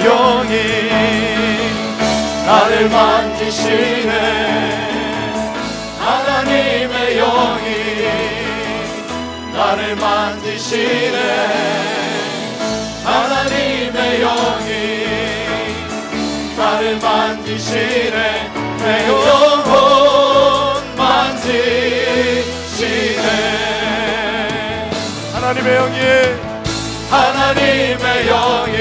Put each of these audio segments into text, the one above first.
영이 나를 만지시네. 하나님의 영이 나를 만지시네. 하나님의 영이 나를 만지시네. 내 영혼 만지시네. 하나님의 영이 하나님의 영이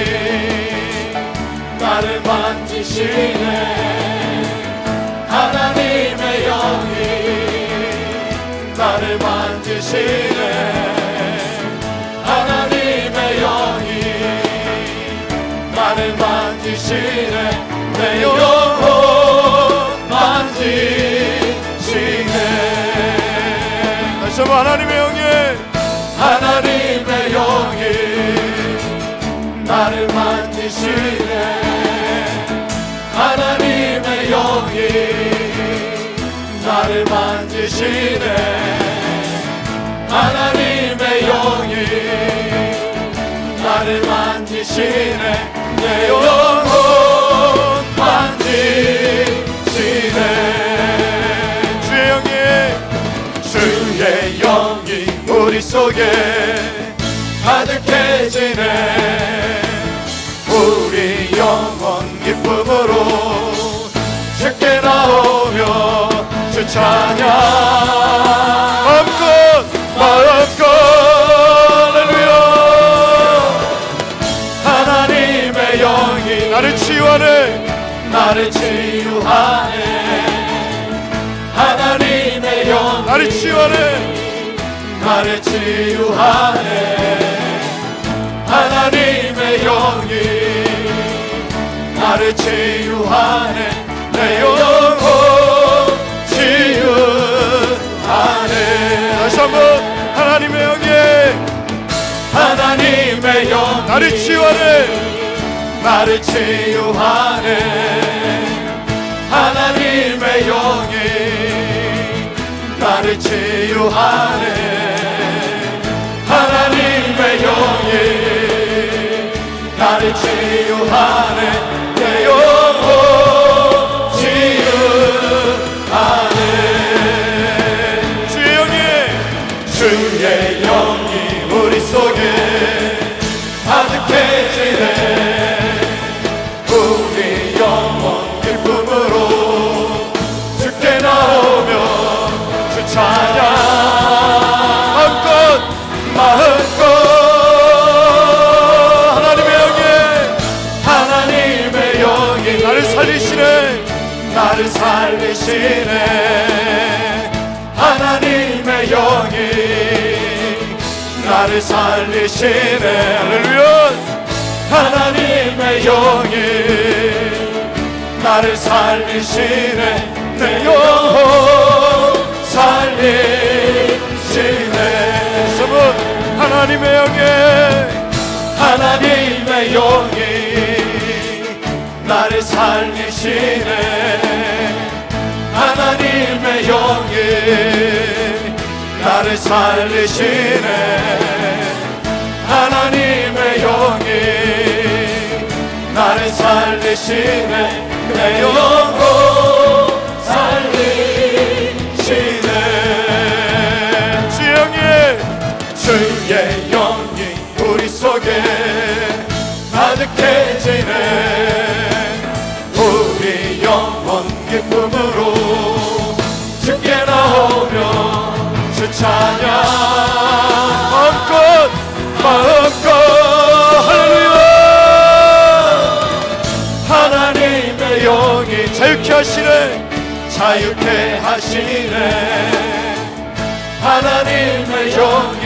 나를 만지시네. 하나님의 영이 나를 만지시네. 하나님의 영이 나를 만지시네. 내 영혼 만지시네. 다시 한번 하나님의 영이 하나님의 영이 나를 만지시네. 하나님의 영이 나를 만지시네. 하나님의 영이 나를 만지시네. 내 영혼 만지시네. 주의 영이 주의 영이 우리 속에 가득해지네. 우리 영혼 기쁨으로 주께 나오며 주 찬양 마음껏 할렐루야. 하나님의 영이 나를 치유하네. 나를 치유하네. 하나님의 영이 나를 치유하네. 나를 치유하네. 하나님의 영이 나를 치유하네. 내 영혼 치유하네. 다시 한번 하나님의 영이 하나님의 영 나를 치유하네. 나를 치유하네. 하나님의 영이 나를 치유하네. 하나님의 영이 나를 치유하네. 내 영혼 치유하네. 주의 영이 주의 영이 우리 속에 가득해지네. 우리 영혼 기쁨으로 주께 나오며 주 찬양 마음껏 하나님의 영이 나를 살리시네. 나를 살리시네. 하나님의 영이 나를 살리시네. 할렐루야. 하나님의 영이 나를 살리시네. 내 영혼 살리시네. 여러분 하나님의 영이 하나님의 영이 나를 살리시네. 하나님의 영이 나를 살리시네. 하나님의 영이 나를 살리시네. 내 영혼 살리시네. 주의 영이 주의 영이 우리 속에 가득해지네. 우리 영혼 기쁨으로 주께 나오며 주 찬양 마음껏 할렐루야. 하나님의 영이 자유케 하시네. 자유케 하시네. 하나님의 영이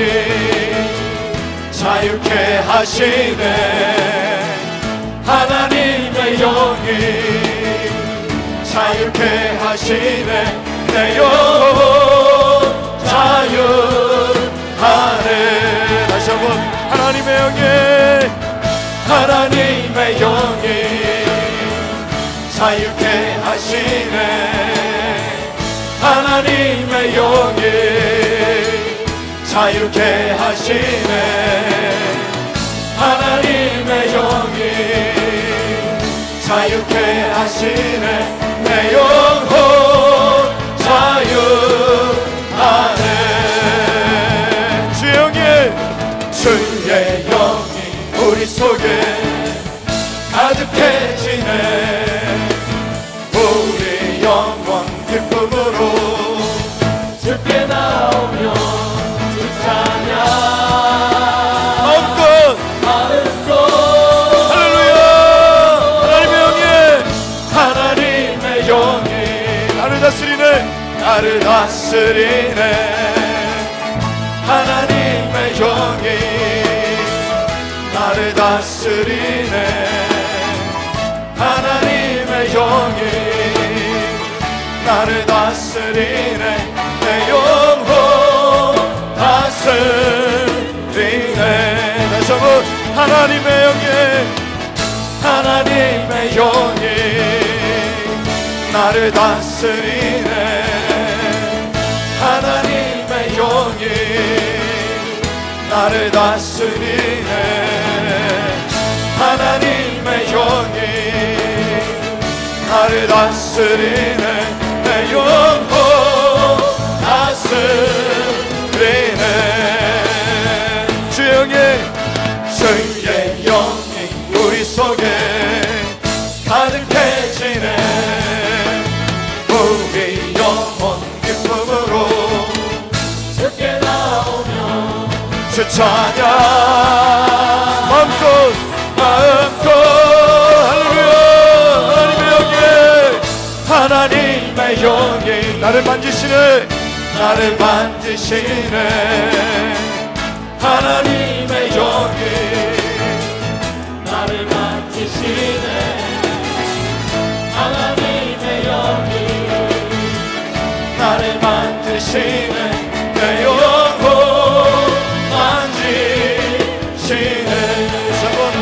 자유케 하시네. 하나님의 영이 자유케 하시네. 내 영혼 자유하네. 다시 한번 하나님의 영이 하나님의 영이 자유케 하시네. 하나님의 영이 자유케 하시네. 하나님의 영이 자유케 하시네 내 영혼 자유하네 주의 영이 우리 속에 가득해지네 우리 영혼 기쁨으로 주께 나오며 주 찬양 마음껏 할렐루야 하나님의 영이 나를 다스리네 하나님의 영이 나를 다스리네 하나님의 영이 나를 다스리네 내 영혼 다스리네 다시 한번 하나님의 영이 나를 다스리네 하나님의 영이 나를 다스리네 하나님의 영이 나를 다스리네 내 영혼 다스리네 주의 영이 우리 속에 가득해지네 우리 영혼 기쁨으로 주께 나오며 주 찬양 마음껏 할렐루야 하나님의 영이 나를 만지시네 하나님의 영이 나를 만지시네 하나님의 영이 나를 만지시네 내 영혼 만지시네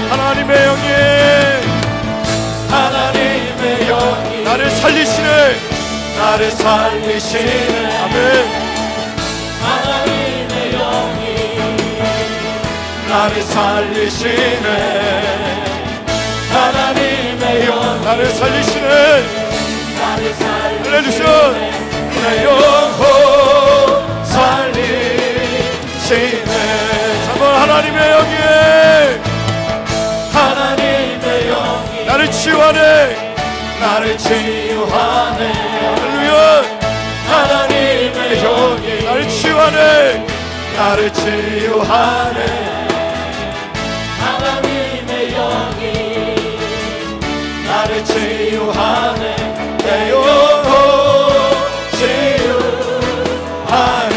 하나님의 영이 나를 살리시네 아멘 하나님의 영이 나를 살리시네 하나님의 영이 나를 살리시네 알려주시오 내 영혼 살리시네 정말 하나님의 영이 나를 치유하네 할렐루야 하나님의 영이 나를 치유하네 하나님의 영이 나를 치유하네 내 영혼 치유하네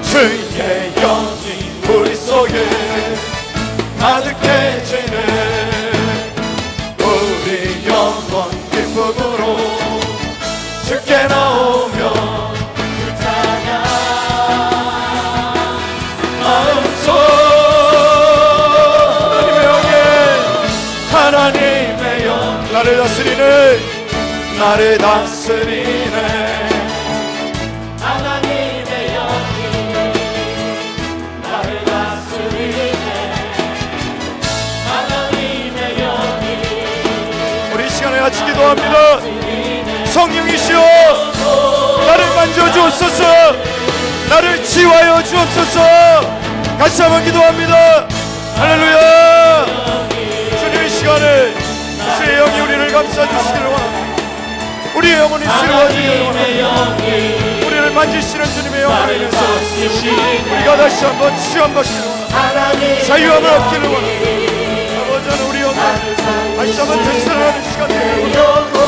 주의 영이 우리 속에 가득해지네 우리 영혼 기쁨으로 주께 나오며 주 찬양 마음속 하나님의 영이 나를 다스리네 하나님의 영이 나를 다스리네 하나님의 영이 우리 시간에 같이 기도합니다 성령이시여 나를 만져주옵소서 나를 치유하여 주옵소서 같이 한번 기도합니다 할렐루야 주님의 시간에 주의 영이 우리를 감싸주시기를 원합니다 우리의 영혼이 새로워지기를 원합니다 우리를 만지시는 주님의 영혼을 인해서 우리가 다시 한번 치유함받기를 원합니다 자유함을 얻기를 원합니다 아버지는 우리 영혼 다시 한번 되살아나는 시간 되기를 원합니다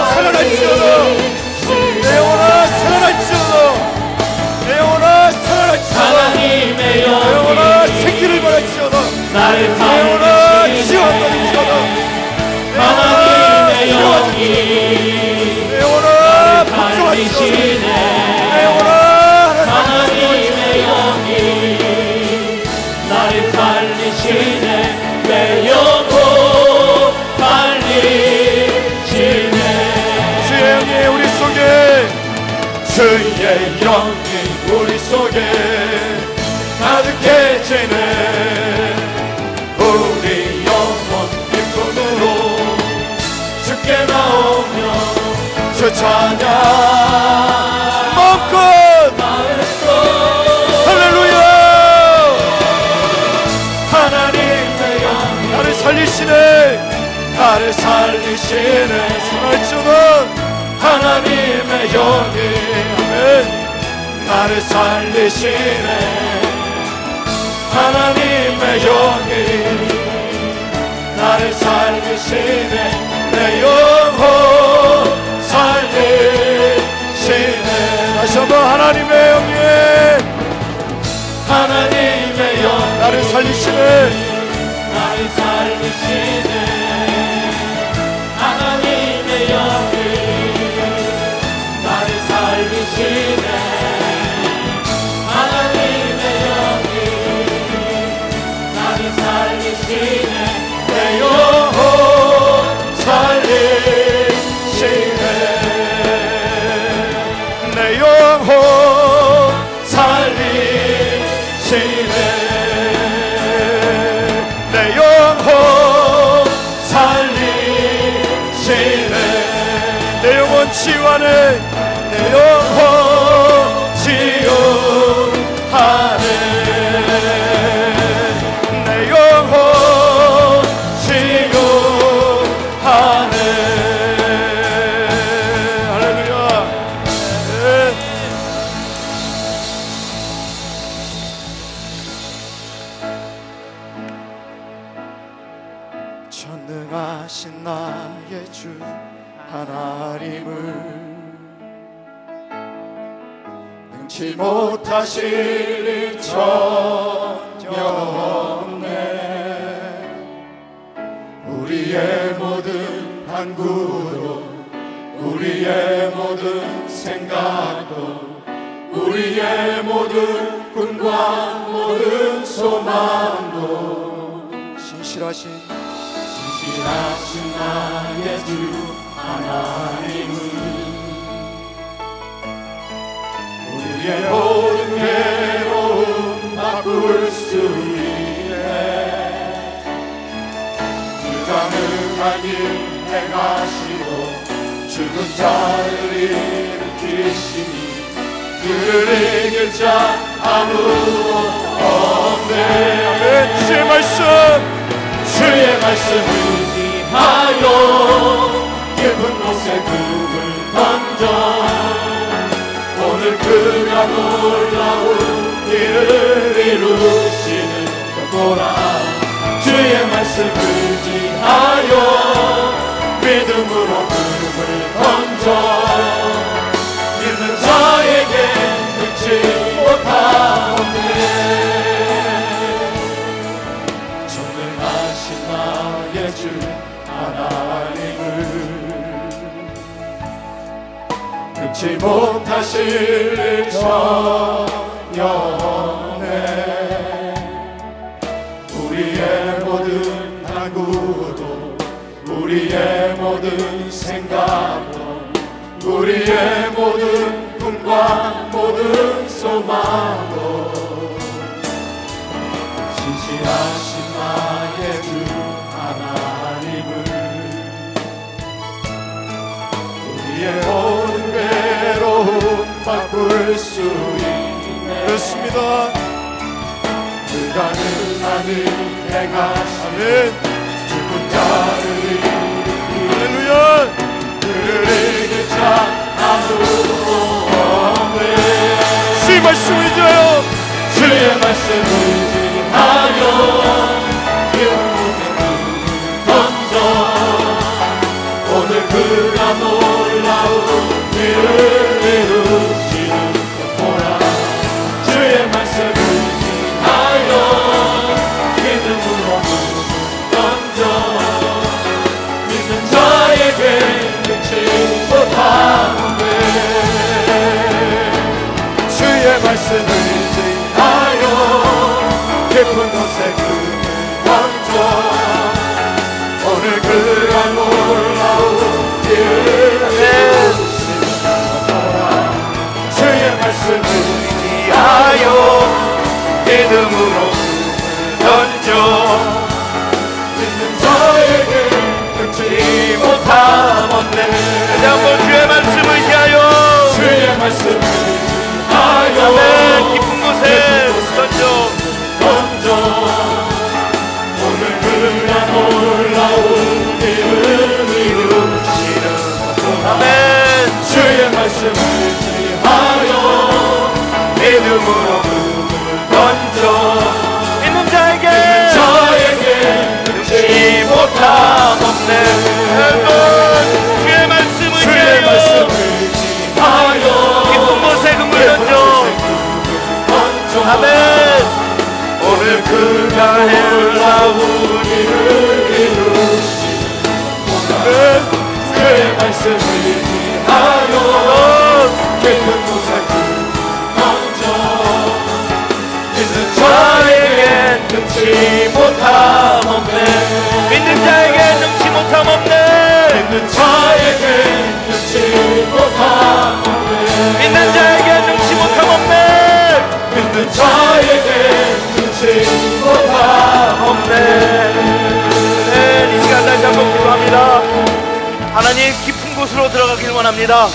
살아날지어다 내 영혼아 살아날지어다 내 영혼아 살아날지어다 내 영혼아 생기를 바랄지어다 내 영혼아 치유함받을지어다 하나님의 영이 내 영혼아 복종하시네 내 영혼아 하나님의 영이 나를 살리시네 내 영혼 살리시네 주의 영이 우리 속에 가득해지네 우리 살리시네. 나를 살리시네. 선할지어다. 하나님의 영이 아멘. 나를 살리시네. 하나님의 영이 나를 살리시네. 내 영혼 살리시네. 다시 한번 하나님의 영이 하나님의 영 나를 살리시네. 나를 살리시네. 하나님의 영이 나를 살리시네. 하나님의 영이 나를 살리시네. 내 영혼 살리시네. 내 영혼 살리시네. 내 영혼 살리시네. 내 영혼 치유하네. 내 영혼 치유하네. 내 영혼 치유하네. 할렐루야. 네. 전능하신 나의 주 하나님을 능치 못하실 일 전혀 없네. 우리의 모든 간구도 우리의 모든 생각도 우리의 모든 꿈과 모든 소망도 신실하신 나의 주 하나님은 우리의 모든 괴로움 바꿀 수 있네. 불가능한 일 행하시고 죽은 자를 일으키시니 그를 이길 자 아무도 없네. 주의 말씀 주의 말씀을 의지하여 깊은 곳에 금을 던져 오늘 그가 놀라운 일을 이루시는 것 보라. 주의 말씀 의지하여 믿음으로 금을 던져 믿는 자에게 능치 못하네. 전능하신 나의 주 하나님을 능치 못하실 일 전혀 없네. 우리의 모든 간구도 우리의 모든 생각도 우리의 모든 꿈과 모든 소망도 신실하신 나의 주 하나님을 우리의 모든 괴로움 바꿀 수 있네. 그렇습니다. 불가능한 일 행하시네. 아멘. 죽은 자를 일으키시네. 할렐루야. 그를 이길 자 아무도 없네. 주의 말씀 의지하여 주의 말씀 의지하여 기쁨의 금을 던져 오늘 그가 놀라운 일을 이루시는 것 보라. 주의 말씀 의지하여 믿음으로 금을 던져 믿는 자에게 능치 못하네. 주의 말씀 의지하여 깊은 곳에 금을 던져 오늘 그가 놀라운 일을 이루시는 것 보라. 주의 말씀 의지하여 믿음으로 금을 던져 믿는 자에게 능치 못하네. 다시 한번 주의 말씀 의지하여 주의 말씀 의지하여 아멘. 깊은 곳에 던져 오늘 그가 놀라운 말씀을 지하여 믿음으로 꿈을 던져 믿는 자에게 능치 못함 없네. 주의 말씀을 주의 지하여 말씀을 지하여 깊은 곳에 금을 던져. 아멘. 오늘 그가 놀라운 일을 이루시는 주의 말씀을 지하여 깊은 곳에 던져 믿는 자에게 능치 못함 없네. 믿는 자에게 능치 못함 없네. 믿는 자에게 능치 못함 없네. 믿는 자에게 능치 못함 없네. 믿는 자에게 능치 못함 없네. 네, 이 시간 다시 한번 기도합니다. 하나님 깊은 곳으로 들어가길 원합니다.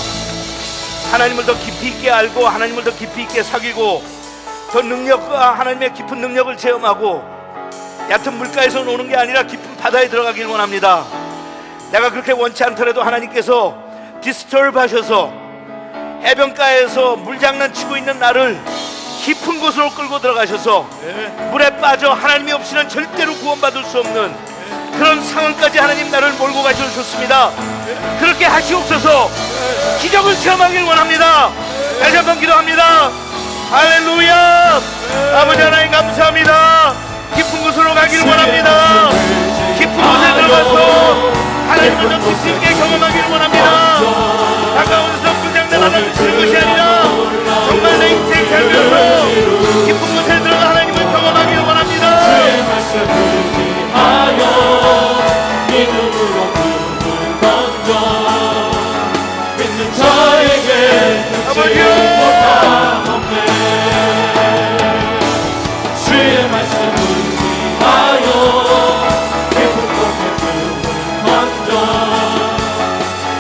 하나님을 더 깊이 있게 알고 하나님을 더 깊이 있게 사귀고 더 능력과 하나님의 깊은 능력을 체험하고 얕은 물가에서 노는 게 아니라 깊은 바다에 들어가길 원합니다. 내가 그렇게 원치 않더라도 하나님께서 디스터브 하셔서 해변가에서 물장난치고 있는 나를 깊은 곳으로 끌고 들어가셔서 물에 빠져 하나님이 없이는 절대로 구원받을 수 없는 그런 상황까지 하나님 나를 몰고 가셔주셨습니다. 그렇게 하시옵소서. 기적을 체험하길 원합니다. 다시 한번 기도합니다. 할렐루야. 아버지 하나님 감사합니다. 깊은 곳으로 가길 원합니다. 깊은 곳에 들어가서 하나님을 더 깊이 있게 경험하길 원합니다. 가까운서 불장난 하나 주시는 것이 아니라 정말 내 인생 살면서 깊은 곳에 들어가 하나님을 경험하길 원합니다. 주의 말씀을 지하여 믿음으로 꿈을 던져 믿는 자에게 능치 못함 없네. 주의 말씀을 지하여 깊은 곳에 꿈을 던져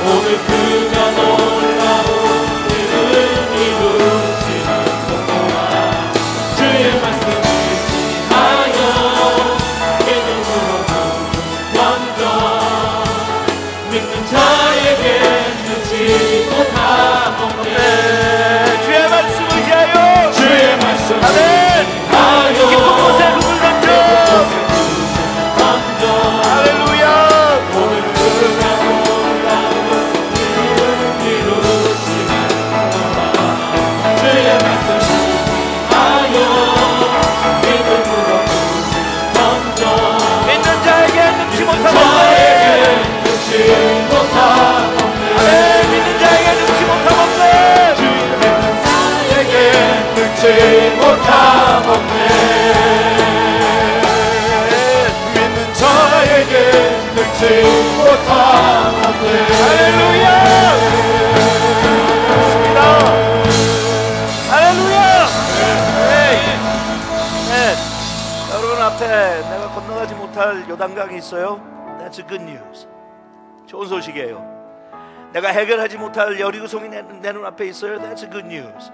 오늘 그가 놀라운 일을 이루시는구나. 주의 말씀을 지하여 믿음으로 꿈을 던져 믿는 자에게 능치 못함 없네. 주의 말씀을 지하여 주의 말씀을 아멘. 지하여 깊은 곳에 금을 던져. 던져 할렐루야. 오늘 그가 놀라운 일을 이루시는구나. 주의 말씀을 지하여 믿음으로 꿈을 던져 믿는 자에게 능치 못함 자에게 없네. 능치 못함 없네. 아멘. 믿는 자에게 능치 못함 없네. 믿는 자에게 능치 못함 없네. 믿는 자에게 능치 못함 없네. 할렐루야. 좋습니다. 할렐루야. 네. 여러분 앞에 내가 건너가지 못할 요단강이 있어요. That's a good news. 좋은 소식이에요. 내가 해결하지 못할 여리고성이 내 눈앞에 있어요. That's a good news.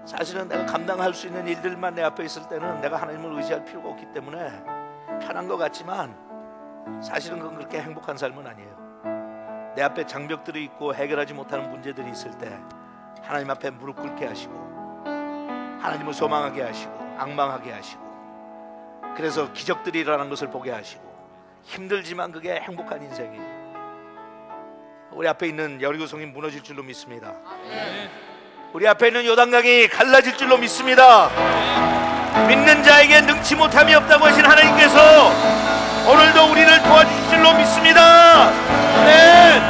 사실은 내가 감당할 수 있는 일들만 내 앞에 있을 때는 내가 하나님을 의지할 필요가 없기 때문에 편한 것 같지만 사실은 그건 그렇게 행복한 삶은 아니에요. 내 앞에 장벽들이 있고 해결하지 못하는 문제들이 있을 때 하나님 앞에 무릎 꿇게 하시고 하나님을 소망하게 하시고 앙망하게 하시고 그래서 기적들이 일어나는 것을 보게 하시고 힘들지만 그게 행복한 인생이에요. 우리 앞에 있는 여리고성이 무너질 줄로 믿습니다. 우리 앞에 있는 요단강이 갈라질 줄로 믿습니다. 믿는 자에게 능치 못함이 없다고 하신 하나님께서 오늘도 우리를 도와주실 줄로 믿습니다. 네.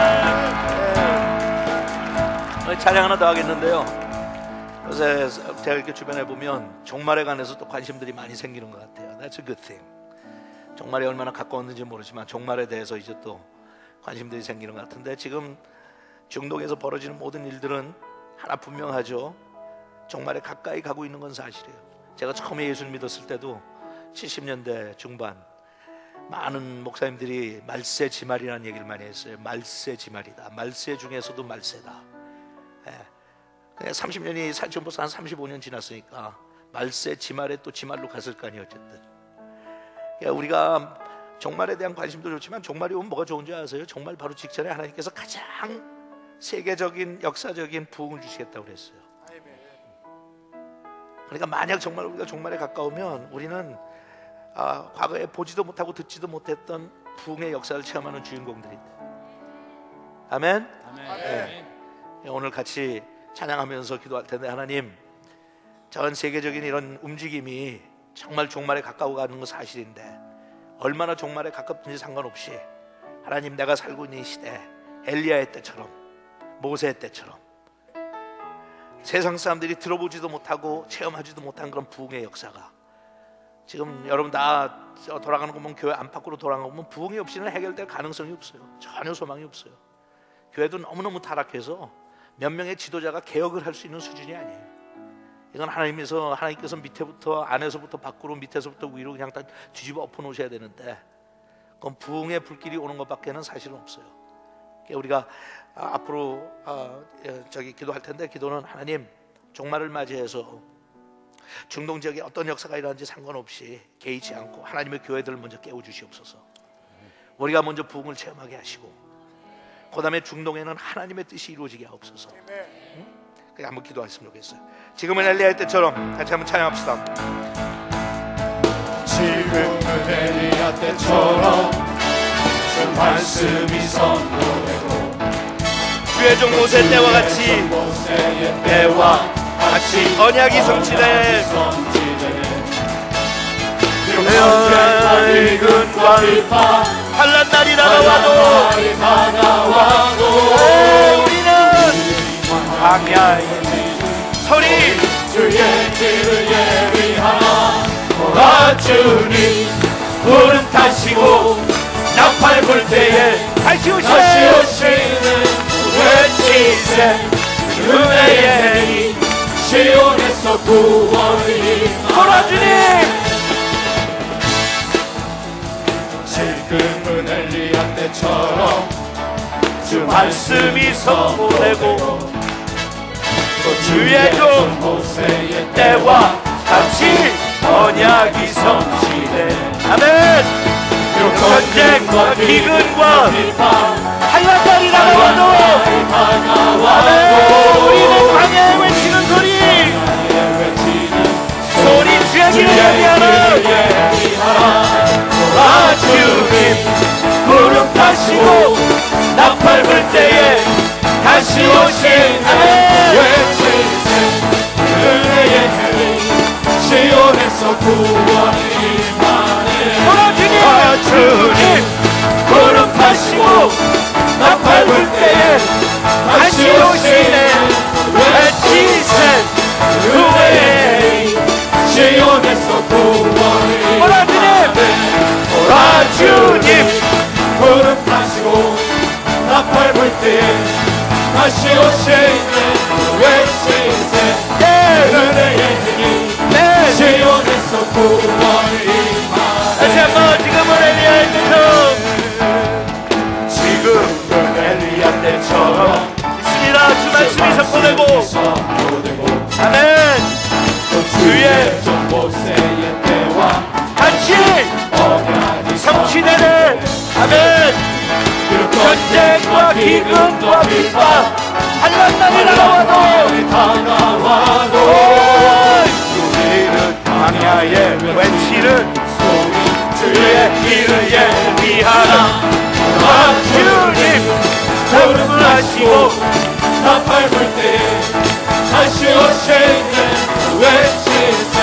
찬양 하나 더 하겠는데요. 요새 제가 이렇게 주변에 보면 종말에 관해서 또 관심들이 많이 생기는 것 같아요. That's a good thing. 종말이 얼마나 가까웠는지 모르지만 종말에 대해서 이제 또 관심들이 생기는 것 같은데 지금 중동에서 벌어지는 모든 일들은 하나 분명하죠. 종말에 가까이 가고 있는 건 사실이에요. 제가 처음에 예수를 믿었을 때도 70년대 중반 많은 목사님들이 말세 지말이라는 얘기를 많이 했어요. 말세 지말이다. 말세 중에서도 말세다. 그냥 30년이 지금부터 한 35년 지났으니까 말세 지말에 또 지말로 갔을 거 아니에요. 어쨌든 우리가 종말에 대한 관심도 좋지만 종말이 오면 뭐가 좋은지 아세요? 종말 바로 직전에 하나님께서 가장 세계적인 역사적인 부흥을 주시겠다고 그랬어요. 그러니까 만약 정말 우리가 종말에 가까우면 우리는 과거에 보지도 못하고 듣지도 못했던 부흥의 역사를 체험하는 주인공들이 돼. 아멘. 네. 오늘 같이 찬양하면서 기도할 텐데, 하나님, 전 세계적인 이런 움직임이 정말 종말에 가까워 가는 건 사실인데 얼마나 종말에 가깝든지 상관없이 하나님, 내가 살고 있는 이 시대, 엘리야의 때처럼, 모세의 때처럼 세상 사람들이 들어보지도 못하고 체험하지도 못한 그런 부흥의 역사가, 지금 여러분 다 돌아가는 거 보면 교회 안팎으로 돌아가는 거 보면 부흥이 없이는 해결될 가능성이 없어요. 전혀 소망이 없어요. 교회도 너무너무 타락해서 몇 명의 지도자가 개혁을 할 수 있는 수준이 아니에요. 이건 하나님께서 밑에부터, 안에서부터 밖으로, 밑에서부터 위로 그냥 다 뒤집어 엎어 놓으셔야 되는데, 그건 부흥의 불길이 오는 것밖에는 사실은 없어요. 우리가 앞으로 기도할 텐데, 기도는 하나님, 종말을 맞이해서 중동 지역에 어떤 역사가 일어나는지 상관없이 개의치 않고 하나님의 교회들을 먼저 깨워주시옵소서. 우리가 먼저 부흥을 체험하게 하시고, 그 다음에 중동에는 하나님의 뜻이 이루어지게 하옵소서. 그냥 한번 기도했으면 좋겠어요. 지금은 엘리야의 때처럼 같이 한번 찬양합시다. 지금은 엘리야 때처럼 주 말씀이 선포되고, 주의 종 모세 때와 같이 모세의 때와 같이 언약이 성취되네. 현재와 일근과 비판 환난 날이 다가와도 우리는 광야의 소리 주의 길을 예비하라. 주님 구름 타시고 나팔 불 때에 다시 오시는 외치세. 은혜의 해이 시온에서 구원이 보라 주님. 지금은 엘리야 때처럼 주 말씀이 선포되고, 또 주의 종 모세의 때와 같이 언약이 성취돼. 아멘. 전쟁과 기근과 한란 날이 다가와도 아멘. 우리는 광야에 외치는 소리 주의 길을 예비하라. 주님 구름 타시고 나팔 불 때에 다시 오신 외치세. 은혜의 해이 시온에서 구원이 임하네. 주님 구름 타시고 나팔 불 때에 다시 오시네. 외치세. 은혜의 시온에서 구원이 보라 주님 구름 타시고 나팔 불 때에 다시 오시네. 외치세. 은혜의 힘이 시온에서 구원이 임하네. 다시 한번 지금은 엘리야의 때처럼, 지금은 엘리야 때처럼 있습니다. 주 말씀이 선포되고 아멘. 주의 종 모세의 때와 같이 언약이 성취되네. 아멘. 전쟁과 기근과 비판 한란 날이 다가와도 우리는 광야에 외치는 주의 길을 예비하라. 주님 구름을 하시고 나팔 불 때에 다시 오시네. 외치세.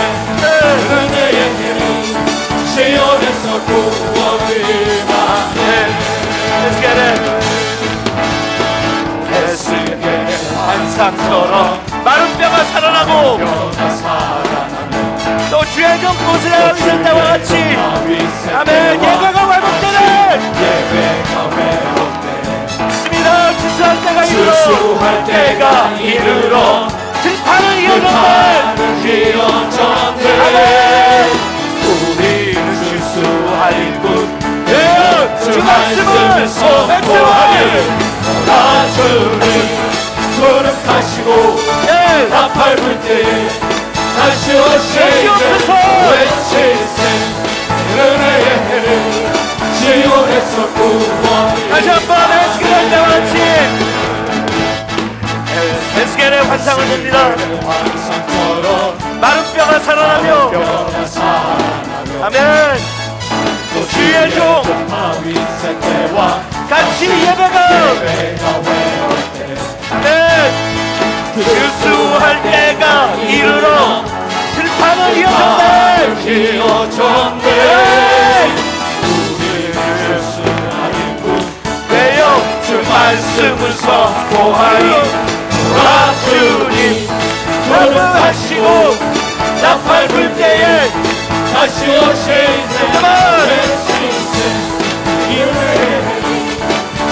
은혜의 힘이 시온에서 구원을 임하네. Let's get it. 예수의 환상처럼 마른 뼈가 살아나고, 뼈가 살아나며 또 주의 종 모세가 있을 때와 같이 아멘. 예배가 회복되는 예배가 회복되네. 있습니다. 추수할 때가 이르러 추수할 때가 이르러 등판을 이어졌네. 아멘. 우리는 추수할 뿐 주 말씀을 선포하리. 주님 구름 타시고 나팔 불 때에 다시 오시네. 외치세. 은혜의 해를 시온에서 구원이. 다시 한번 외치기를 때와 같이 치유의 환상을 봅니다. 환상처럼 마른 뼈가 살아나며 뼈가 살아나며 아멘. 주의 종 다윗의 때와 같이 예배가 외울 때 아멘. 주수할 때가 이르러 들판을 이어졌네. 이어졌네. 우리 주수하는 군 왜요? 주 말씀을 선포하니 아 주님 거듭하시고 나팔 불 때에 다시 오시세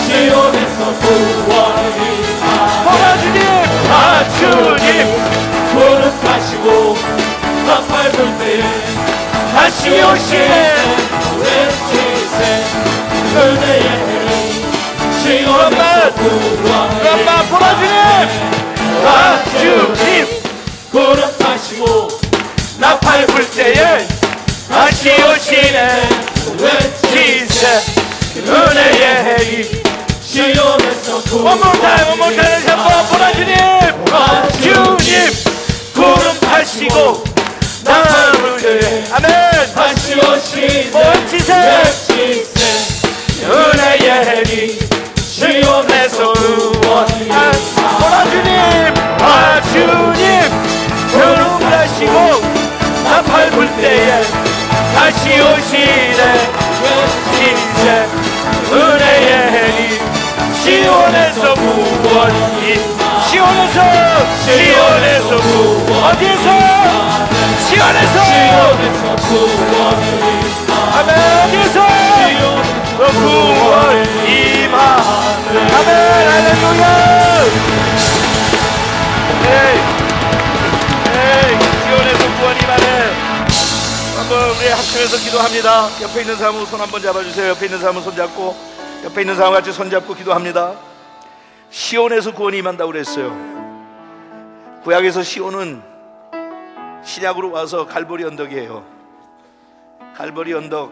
시온에서 구원이 보아주님 주님 거듭하시고 나팔 불 때에 다시 오시네. 외치세 은혜의 해를 시온에서 구원이 엄마 보아주님 주님 거듭하시고 나팔 불 때에 다시 오시네. 외치세 은혜의 해임 시온에서 One more time 한번 보아주님 주님 구름하시고 나팔 불 때에 아멘. 다시 오시네 외치세 은혜의 해리 시온에서 구원이 보아주님 주님 구름하시고 나팔 불 때에 다시 오시네. 외치세 은혜의 해임 시온에서 구원이 시온에서 구원 어디에서 시온에서 구원이 아멘. 어디에서 구원 임하네. 아멘. 할렐루야. 에이 시온에서 구원 임하네. 한번 우리 합심해서 기도합니다. 옆에 있는 사람은 손 한번 잡아주세요. 옆에 있는 사람은 손 잡고 옆에 있는 사람 같이 손 잡고 기도합니다. 시온에서 구원이 임한다고 그랬어요. 구약에서 시온은 신약으로 와서 갈보리 언덕이에요. 갈보리 언덕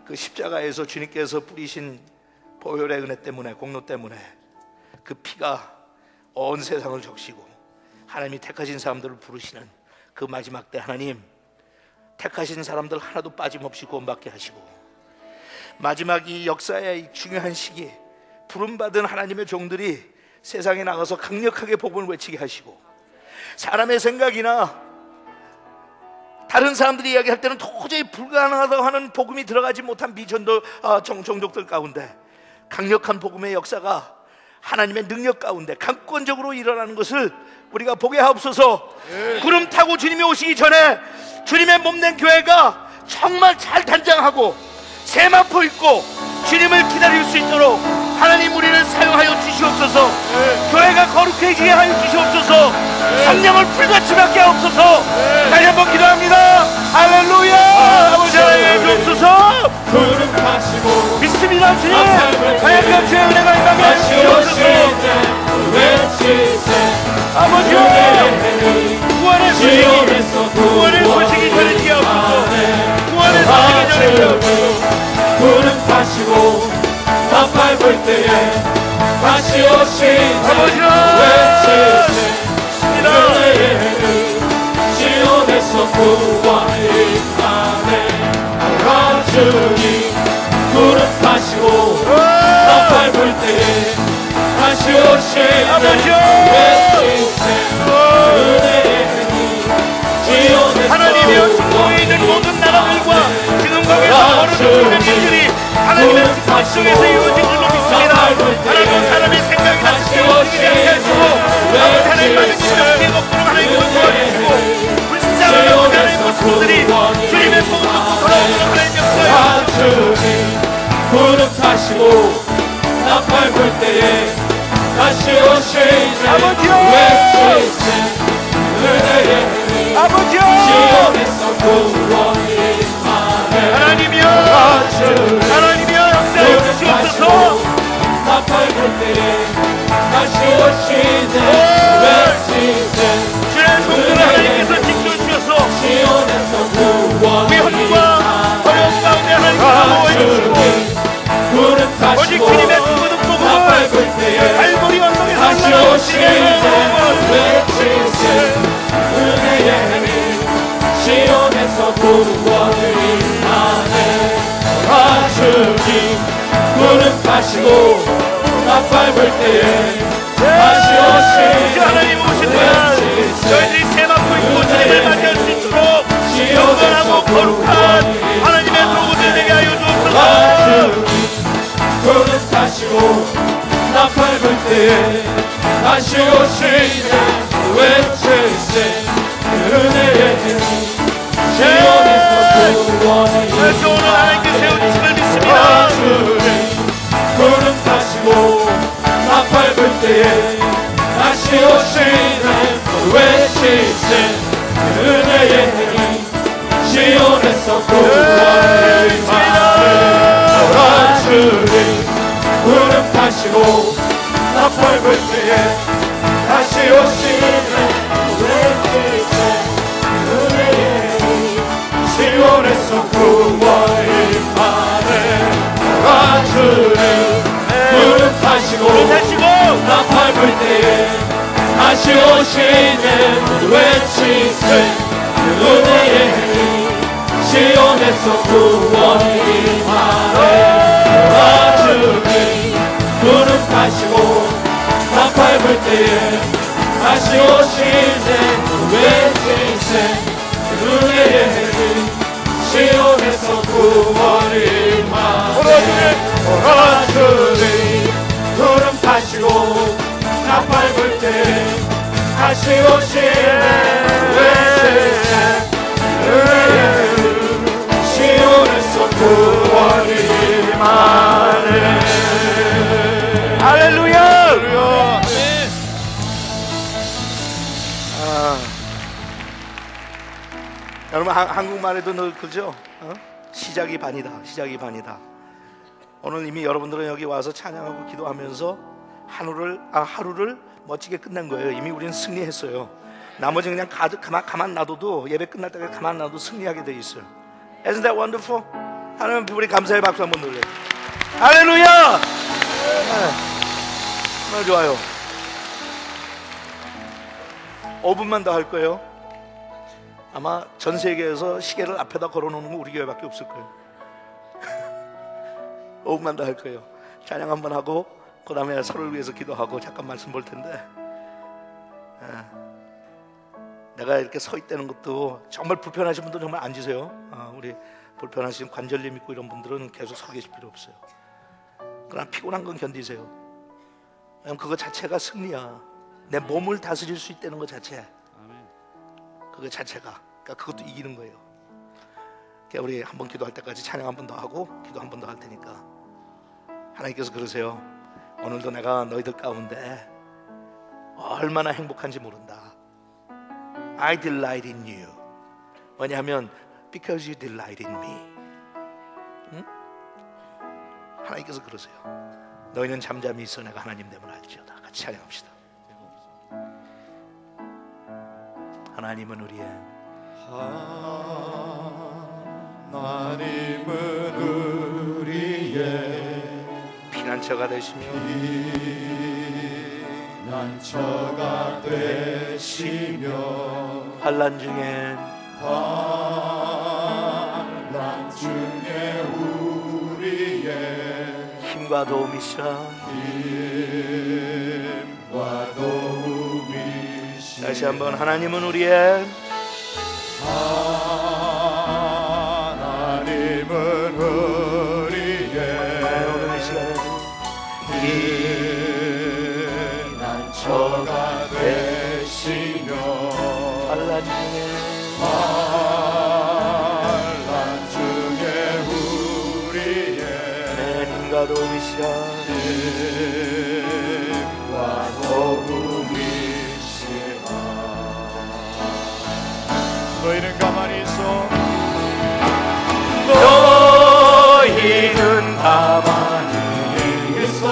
그 십자가에서 주님께서 뿌리신 보혈의 은혜 때문에 공로 때문에 그 피가 온 세상을 적시고 하나님이 택하신 사람들을 부르시는 그 마지막 때 하나님 택하신 사람들 하나도 빠짐없이 구원받게 하시고 마지막 이 역사의 이 중요한 시기에 부름받은 하나님의 종들이 세상에 나가서 강력하게 복음을 외치게 하시고 사람의 생각이나 다른 사람들이 이야기할 때는 도저히 불가능하다고 하는 복음이 들어가지 못한 비전도 종족들 가운데 강력한 복음의 역사가 하나님의 능력 가운데 강권적으로 일어나는 것을 우리가 보게 하옵소서. 구름 타고 주님이 오시기 전에 주님의 몸된 교회가 정말 잘 단장하고 세마포 입고 주님을 기다릴 수 있도록 하나님 우리를 사용하여 주시옵소서. 교회가 거룩해지게 하여 주시옵소서. 성령을 불같이 받게 하옵소서. 다시 한번 기도합니다. 할렐루야. 아버지 하나님 주옵소서. 믿습니다 주님. 하나님과 주의 은혜가 임하게 하시옵소서. 아버지 구원의 소식이 전해지게 하옵소서. 구원의 소식이 전해지게 하옵소서. 구름 타시고 나팔 불 때에 다시 오신 외치세 은혜의 해를 시온에서 구원이 임하네. 주님 구름 타시고 나팔 불 때에 다시 오신 외치세 은혜의 해를 시온에서 하나님이여 중동에 있는 모든 나라들과 지금 거기서 어느 일들이 하나님의 뜻 속에서 이루어진 줄로 믿습니다. 하나님 사람의 생각이나 뜻이 되게 하시고 아버지 하나님 많은 일을 기도꾸름 하나님께서 도와주시고 불쌍한 하나님의 모습들이 주님의 복을 듣고 돌아오는 하나님 역사에 주님 구름 타시고 나팔 불 때에 다시 오시네. 아버지요 외치세 은혜의 해를 아버지요 시온에서 구원이 임하네. 하나님이여 하나님이여 역사해 주시옵소서. 나팔 불 때에 다시 오시네. 외치세 주의 종들을 하나님께서 지켜주셔서 시온에서 구원이 위험과 어려움 가운데 하나님께서 모아주시고 구름 타시고 오직 주님의 구원은 복음을 나팔 불 때에 갈보리 언덕에서 다시 올라오시게 오시네. 구름 타시고 나팔 불 때에 다시 오신 하나님 오실 때야 저희들이 새 맞고 있고 주님을 맞이할 수 있도록 영원하고 거룩한 하나님의 도구들 되게 하여 주옵소서. 구름 타시고 나팔 불 때에 다시 오시네 외칠세 은혜의 힘 시온에서 구원이 오늘 하나님께 세워주심을 믿습니다. 구름 타시고 나팔 불 때에 다시 오시네 외칠세 은혜의 힘 시온에서 구원을 받으리 구름 타시고 나팔 불 때에 다시 오시네 외칠세 은혜의 힘 시온에서 구원을 받으리 구름 타시고 나팔 불 때에 다시 오시네 외치세 은혜의 힘 시온에서 구원이 임하네 구름 타시고 나팔 불 때에 다시 오시네 외치세 은혜의 힘 시온에서 구원이 임하네 구름 타시고 나팔 불 때에 다시 오시네 외치세 시온에서 구원이 임하네. 할렐루야. 여러분 한국말에도 늘 그죠? 시작이 반이다. 시작이 반이다. 오늘 이미 여러분들은 여기 와서 찬양하고 기도하면서 하루를 멋지게 끝난 거예요. 이미 우리는 승리했어요. 나머지 그냥 가만 놔둬도 예배 끝날 때까지 가만 놔도 승리하게 돼 있어요. Isn't that wonderful? 하나님 우리 감사의 박수 한번 놀래요. 할렐루야! 정말 좋아요. 5분만 더 할 거예요. 아마 전 세계에서 시계를 앞에다 걸어놓는 거 우리 교회밖에 없을 거예요. 5분만 더 할 거예요. 찬양 한번 하고 그 다음에 서로를 위해서 기도하고 잠깐 말씀 볼 텐데, 내가 이렇게 서 있다는 것도 정말 불편하신 분들 정말 앉으세요. 우리 불편하신 관절염 있고 이런 분들은 계속 서 계실 필요 없어요. 그러나 피곤한 건 견디세요. 왜냐면 그거 자체가 승리야. 내 몸을 다스릴 수 있다는 것 자체, 그거 자체가, 그러니까 그것도 이기는 거예요. 그러니까 우리 한번 기도할 때까지 찬양 한 번 더 하고 기도 한 번 더 할 테니까 하나님께서 그러세요. 오늘도 내가 너희들 가운데 얼마나 행복한지 모른다. I delight in you. 왜냐하면 because you delight in me. 응? 하나님께서 그러세요. 너희는 잠잠히 있어 내가 하나님 됨을 알지어다. 같이 찬양합시다. 하나님은 우리의 피난처가 되시며 피난처가 되시며 환난 중에 우리의 힘과 도움이시라. 다시 한번 하나님은 우리의 오늘 이 시간에 피난처가 되시며 환난 중에 우리의 힘과 도움이시라. 힘과 도움이시라. 너희는 가만히 있어. 너희는 가만히 있어.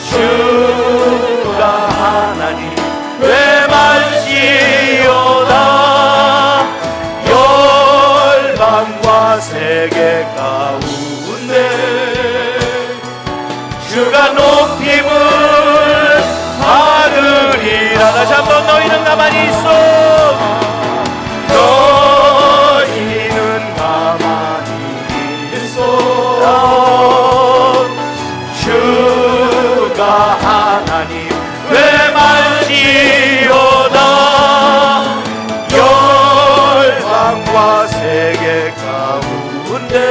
주가 하나님 되만지어다. 열방과 세계 가운데 주가 높임을 받으리라. 다시 한번 너희는 가만히 있어. 너희는 가만히 가운데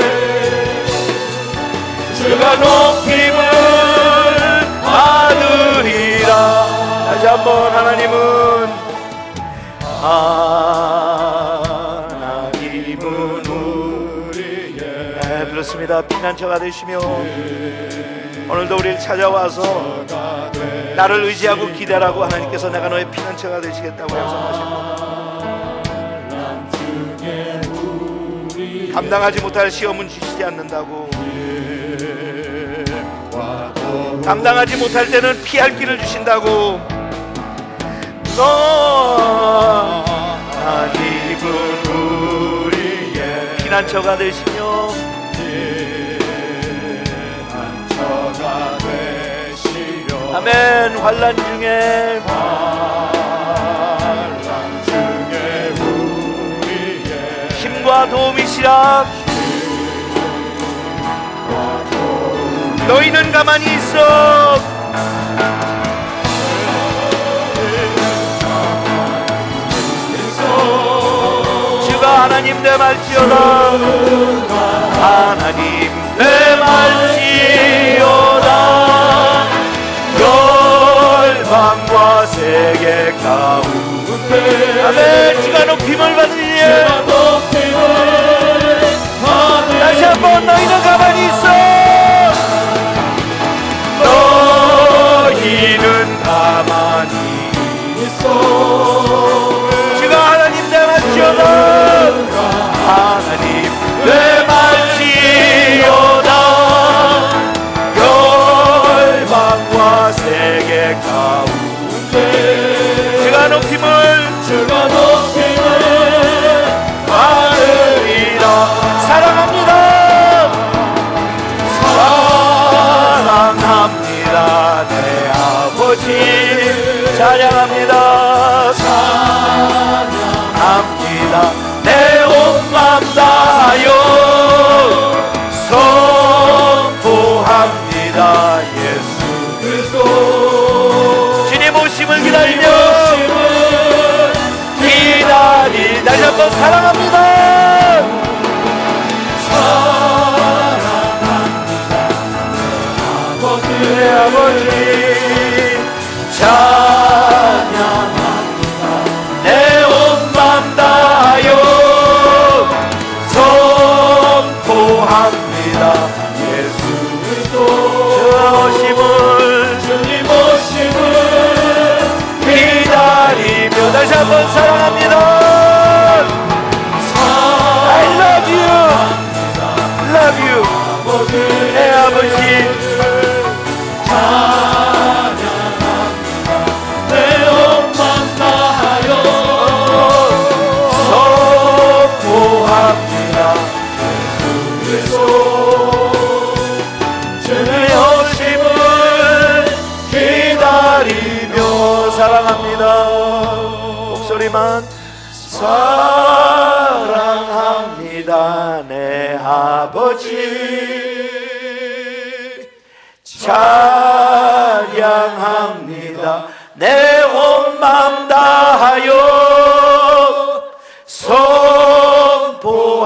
주가 높임을 받으리라. 다시 한번 하나님은 우리의 그렇습니다. 피난처가 되시며 오늘도 우리를 찾아와서 나를 의지하고 기대라고 하나님께서 내가 너의 피난처가 되시겠다고 약속하십니다. 감당하지 못할 시험은 주시지 않는다고, 감당하지 못할 때는 피할 길을 주신다고. 하나님은 우리의 피난처가 되시며 아멘. 환난 중에 우리의 힘과 도움이시라. 너희는 가만히 있어. 주가 하나님 내 말지어다. 하나님 내 말지어다. 열방과 세계 가운데 아멘. 주가 높임을 받으니 다시 한번 너희는 가만히 있어. 너희는 가만히 있어. 주가 하나님 내 말지어다. 하나님 내 말지어다. 열방과 세계 가운데 주가 높임을 받으리라. 사랑합니다. 사랑합니다. 내 아버지 찬양합니다. 찬양합니다. 내 온 맘 다하여 선포합니다. 예수 그리스도 주님 오심을 기다리며 다시 한번 사랑합니다. 내 아버지 찬양합니다. 내 온 맘 다하여 선포합니다. 예수 그리스도 주님 오심을 기다리며 다시 한번 사랑합니다. I love you, love you. 내 아버지 내 온 맘 다하여 선포합니다. 예수 그리스도 주의 오심을 기다리며 사랑합니다. 목소리만 사랑합니다. 내 아버지 찬양합니다. 내 온 맘 다하여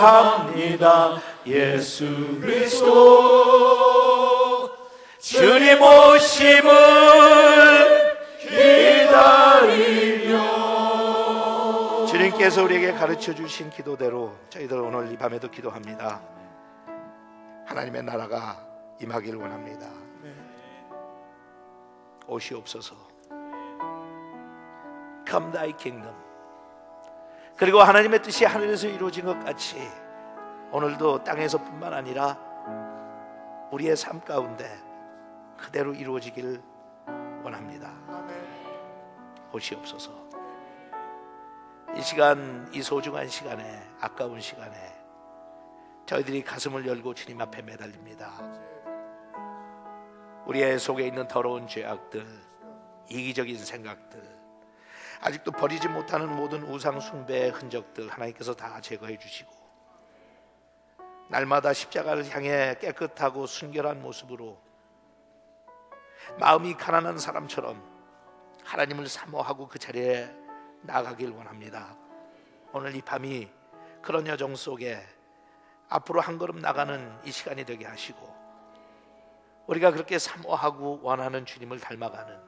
선포합니다. 예수 그리스도 주님 오심을 기다리며 주님께서 우리에게 가르쳐 주신 기도대로 저희들 오늘 이 밤에도 기도합니다. 하나님의 나라가 임하기를 원합니다. 오시옵소서. Come thy kingdom. 그리고 하나님의 뜻이 하늘에서 이루어진 것 같이 오늘도 땅에서뿐만 아니라 우리의 삶 가운데 그대로 이루어지길 원합니다. 오시옵소서. 이 시간, 이 소중한 시간에, 아까운 시간에 저희들이 가슴을 열고 주님 앞에 매달립니다. 우리의 속에 있는 더러운 죄악들, 이기적인 생각들, 아직도 버리지 못하는 모든 우상 숭배의 흔적들 하나님께서 다 제거해 주시고 날마다 십자가를 향해 깨끗하고 순결한 모습으로 마음이 가난한 사람처럼 하나님을 사모하고 그 자리에 나아가길 원합니다. 오늘 이 밤이 그런 여정 속에 앞으로 한 걸음 나가는 이 시간이 되게 하시고, 우리가 그렇게 사모하고 원하는 주님을 닮아가는,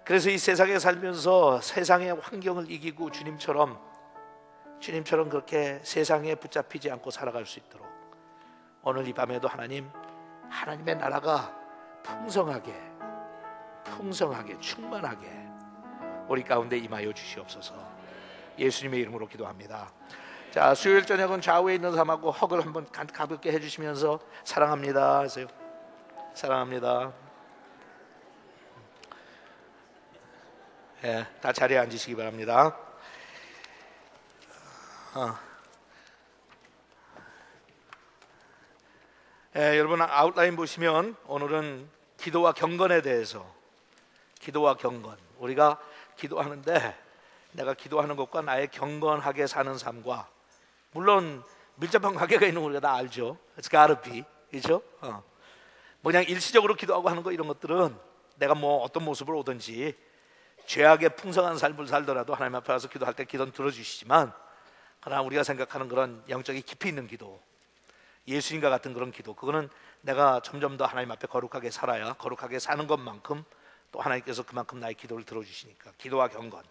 그래서 이 세상에 살면서 세상의 환경을 이기고 주님처럼 그렇게 세상에 붙잡히지 않고 살아갈 수 있도록 오늘 이 밤에도 하나님의 나라가 풍성하게 충만하게 우리 가운데 임하여 주시옵소서. 예수님의 이름으로 기도합니다. 자, 수요일 저녁은 좌우에 있는 사람하고 헉을 한번 가볍게 해주시면서 사랑합니다 하세요. 사랑합니다. 예, 다 자리에 앉으시기 바랍니다. 예, 여러분 아웃라인 보시면 오늘은 기도와 경건에 대해서, 기도와 경건, 우리가 기도하는데 내가 기도하는 것과 나의 경건하게 사는 삶과, 물론 밀접한 관계가 있는 거 우리가 다 알죠. It's gotta be, 그렇죠? 그냥 일시적으로 기도하고 하는 거, 이런 것들은 내가 뭐 어떤 모습으로 오든지 죄악의 풍성한 삶을 살더라도 하나님 앞에 와서 기도할 때 기도는 들어주시지만, 그러나 우리가 생각하는 그런 영적인 깊이 있는 기도, 예수님과 같은 그런 기도, 그거는 내가 점점 더 하나님 앞에 거룩하게 살아야, 거룩하게 사는 것만큼 또 하나님께서 그만큼 나의 기도를 들어주시니까. 기도와 경건,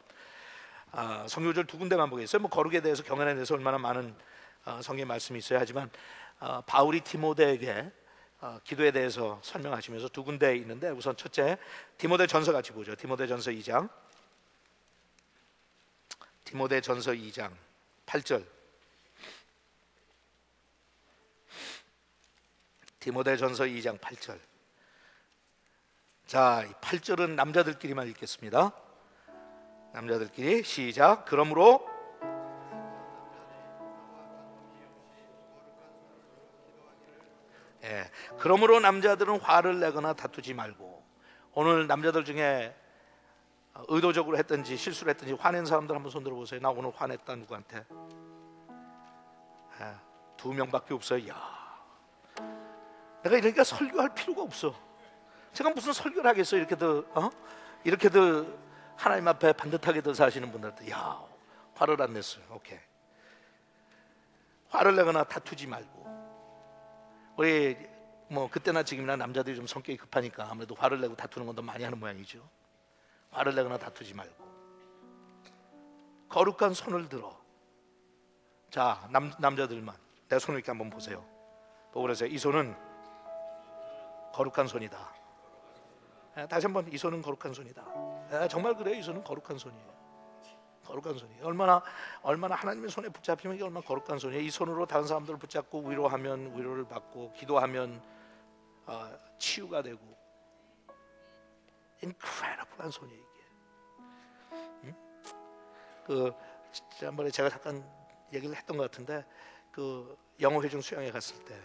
성경절 두 군데만 보겠어요. 뭐 거룩에 대해서, 경건에 대해서 얼마나 많은 성경의 말씀이 있어야 하지만, 바울이 디모데에게 기도에 대해서 설명하시면서 두 군데 있는데, 우선 첫째 디모데전서 같이 보죠. 디모데전서 2장 8절. 디모데전서 2장 8절. 자, 8절은 남자들끼리만 읽겠습니다. 남자들끼리 시작. 그러므로 남자들은 화를 내거나 다투지 말고. 오늘 남자들 중에 의도적으로 했든지 실수를 했든지 화낸 사람들 한번 손 들어보세요. 나 오늘 화냈다. 누구한테? 2명밖에 없어요. 야, 내가 이러니까 설교할 필요가 없어. 제가 무슨 설교를 하겠어. 이렇게들 하나님 앞에 반듯하게들 사시는 분들한테 야, 화를 안 냈어요. 오케이. 화를 내거나 다투지 말고. 우리 뭐 그때나 지금이나 남자들이 좀 성격이 급하니까 아무래도 화를 내고 다투는 건 더 많이 하는 모양이죠. 화를 내거나 다투지 말고 거룩한 손을 들어. 자, 남자들만 내 손을 이렇게 한번 보세요. 보고 그러세요. 이 손은 거룩한 손이다. 다시 한번, 이 손은 거룩한 손이다. 정말 그래요. 이 손은 거룩한 손이에요. 거룩한 손이에요. 얼마나 하나님의 손에 붙잡히면 이게 얼마나 거룩한 손이에요. 이 손으로 다른 사람들을 붙잡고 위로하면 위로를 받고, 기도하면 치유가 되고, incredible한 손이에요 이게. 지난번에 제가 잠깐 얘기를 했던 것 같은데, 그 영어 회중 수양회 갔을 때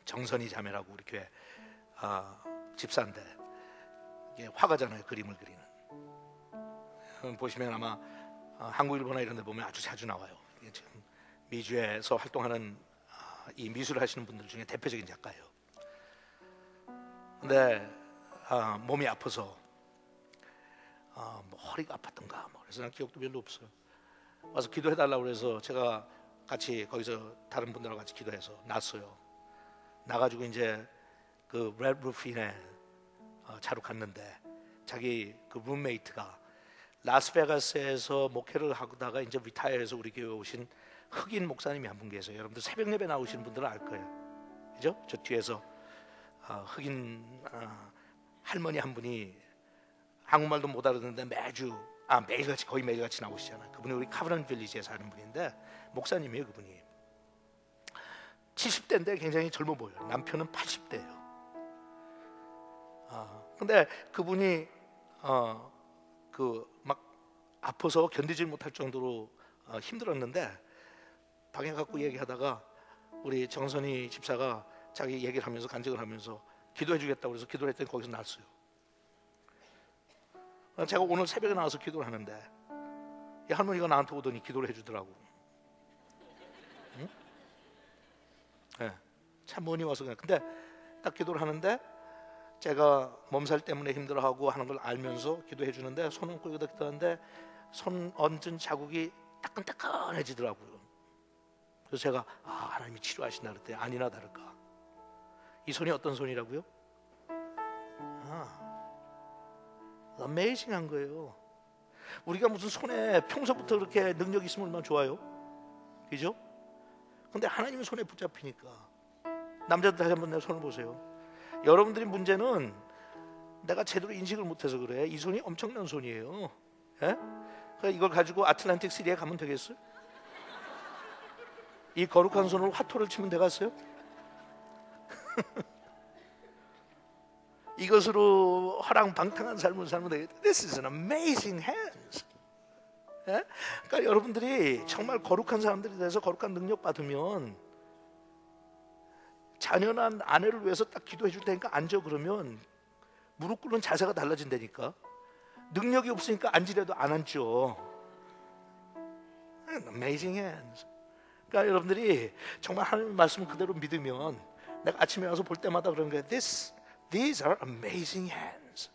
정선이 자매라고 우리 교회 집사인데, 이게 화가잖아요. 그림을 그리는. 보시면 아마 한국일보나 이런 데 보면 아주 자주 나와요. 이게 지금 미주에서 활동하는 이 미술을 하시는 분들 중에 대표적인 작가예요. 근데 몸이 아파서 뭐 허리가 아팠던가 뭐, 그래서 난 기억도 별로 없어요. 와서 기도해달라고 그래서 제가 같이 거기서 다른 분들하고 같이 기도해서 났어요. 나가지고 이제 그 레드 루핀에 차로 갔는데, 자기 그 룸메이트가 라스베가스에서 목회를 하다가 이제 리타이어해서 우리 교회 오신 흑인 목사님이 한 분 계세요. 여러분들 새벽 예배 나오시는 분들은 알 거예요. 그죠? 저 뒤에서 흑인 할머니 한 분이 한국말도 못 알아듣는데 매일같이, 거의 매일같이 나오시잖아요. 그분이 우리 카브런 빌리지에 사는 분인데 목사님이에요. 그분이 70대인데 굉장히 젊어 보여요. 남편은 80대예요. 근데 그분이 막 아파서 견디질 못할 정도로 힘들었는데, 방에 갖고 얘기하다가 우리 정선이 집사가 자기 얘기를 하면서 간증을 하면서 기도해 주겠다고 그래서 기도를 했더니 거기서 났어요. 제가 오늘 새벽에 나와서 기도를 하는데 이 할머니가 나한테 오더니 기도를 해주더라고. 응? 네, 참 머니 와서 그냥. 근데 딱 기도를 하는데 제가 몸살 때문에 힘들어하고 하는 걸 알면서 기도해 주는데, 손 얹고 기도하는데 손 얹은 자국이 따끈따끈해지더라고요. 그래서 제가 하나님이 치료하신다 그랬더니 아니나 다를까 이 손이 어떤 손이라고요? 어메이징한 거예요. 우리가 무슨 손에 평소부터 그렇게 능력 있으면 얼마나 좋아요, 그죠? 근데 하나님의 손에 붙잡히니까. 남자들 다시 한번 내 손을 보세요. 여러분들이 문제는 내가 제대로 인식을 못해서 그래. 이 손이 엄청난 손이에요. 예? 그러니까 이걸 가지고 아틀란틱 시리에 가면 되겠어요? 이 거룩한 손으로 화토를 치면 되겠어요? 이것으로 허랑방탕한 삶을 살면 되겠다. This is an amazing hands. 예? 그러니까 여러분들이 정말 거룩한 사람들이 돼서 거룩한 능력 받으면 자녀나 아내를 위해서 딱 기도해 줄 테니까 앉아 그러면 무릎 꿇는 자세가 달라진다니까. 능력이 없으니까 앉으려도 안 앉죠. Amazing hands. 그러니까 여러분들이 정말 하나님의 말씀을 그대로 믿으면 내가 아침에 와서 볼 때마다 그런 거예요. These are amazing hands.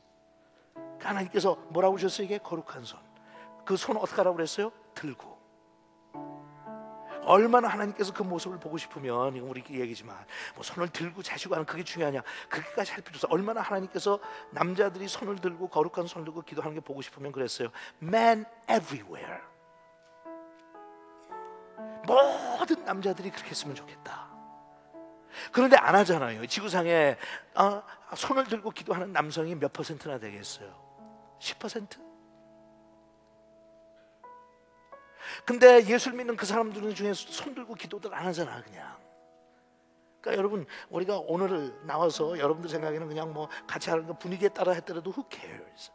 하나님께서 뭐라고 하셨어요? 이게 거룩한 손. 그 손 어떻게 하라고 그랬어요? 들고. 얼마나 하나님께서 그 모습을 보고 싶으면, 이거 우리 얘기지만 뭐 손을 들고 자시고 하는 그게 중요하냐, 그게까지 할 필요 없어. 얼마나 하나님께서 남자들이 손을 들고 거룩한 손을 들고 기도하는 게 보고 싶으면 그랬어요. Man everywhere. 모든 남자들이 그렇게 했으면 좋겠다. 그런데 안 하잖아요. 지구상에 손을 들고 기도하는 남성이 몇 퍼센트나 되겠어요? 10%? 근데 예수를 믿는 그 사람들 중에 손 들고 기도들 안 하잖아 그냥. 그러니까 여러분, 우리가 오늘 나와서 여러분들 생각에는 그냥 뭐 같이 하는 거 분위기에 따라 했더라도 who cares?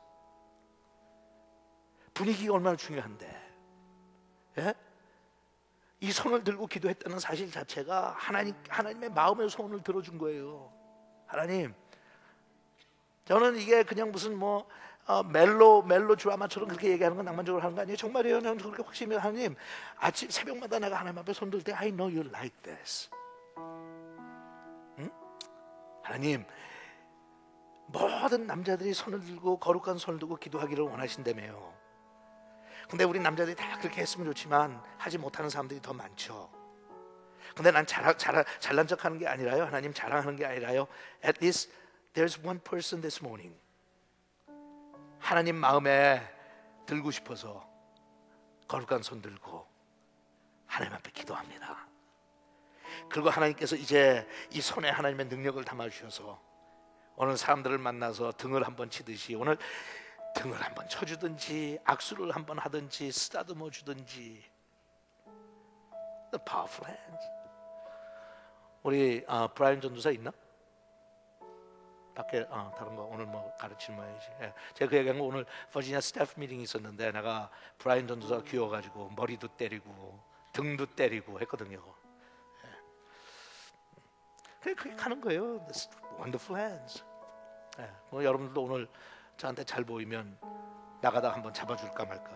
분위기가 얼마나 중요한데. 예? 이 손을 들고 기도했다는 사실 자체가 하나님의 마음의 소원을 들어준 거예요. 하나님, 저는 이게 그냥 무슨 뭐 멜로 드라마처럼 그렇게 얘기하는 건 낭만적으로 하는 거 아니에요. 정말이에요. 저는 그렇게 확신해요. 하나님, 아침 새벽마다 내가 하나님 앞에 손 들 때 I know you like this. 응? 하나님, 모든 남자들이 손을 들고 거룩한 손을 들고 기도하기를 원하신다며요. 근데 우리 남자들이 다 그렇게 했으면 좋지만 하지 못하는 사람들이 더 많죠. 근데 난 잘난 척하는 게 아니라요, 하나님 자랑하는 게 아니라요, at least there's one person this morning 하나님 마음에 들고 싶어서 거룩한 손 들고 하나님 앞에 기도합니다. 그리고 하나님께서 이제 이 손에 하나님의 능력을 담아주셔서 오늘 사람들을 만나서 등을 한번 치듯이 오늘 등을 한번 쳐주든지 악수를 한번 하든지 쓰다듬어 주든지. The powerful hands. 우리 브라이언 전도사 있나? 밖에 다른 거 오늘 뭐 가르치는 모양이지. 예. 제가 그 얘기한 거 오늘 버지니아 스태프 미팅이 있었는데 내가 브라이언 전도사 귀여워가지고 머리도 때리고 등도 때리고 했거든요. 예. 그래 그게 가는 거예요. This wonderful hands. 예. 뭐 여러분들도 오늘 저한테 잘 보이면 나가다 한번 잡아줄까 말까.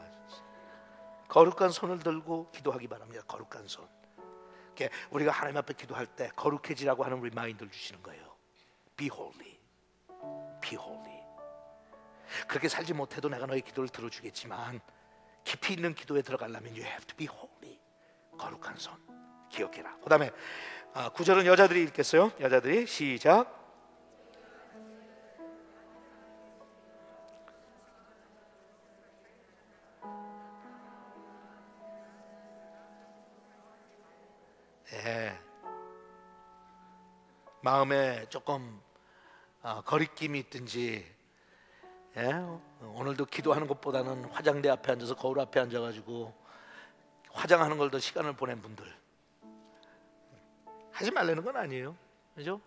거룩한 손을 들고 기도하기 바랍니다. 거룩한 손. 우리가 하나님 앞에 기도할 때 거룩해지라고 하는 리마인드를 주시는 거예요. Be holy. Be holy. 그렇게 살지 못해도 내가 너의 기도를 들어주겠지만 깊이 있는 기도에 들어가려면 you have to be holy. 거룩한 손 기억해라. 그 다음에 9절은 여자들이 읽겠어요. 여자들이 시작. 예. 마음에 조금 거리낌이 있든지, 예? 오늘도 기도하는 것보다는 화장대 앞에 앉아서 거울 앞에 앉아가지고 화장하는 걸 더 시간을 보낸 분들 하지 말라는 건 아니에요, 그죠?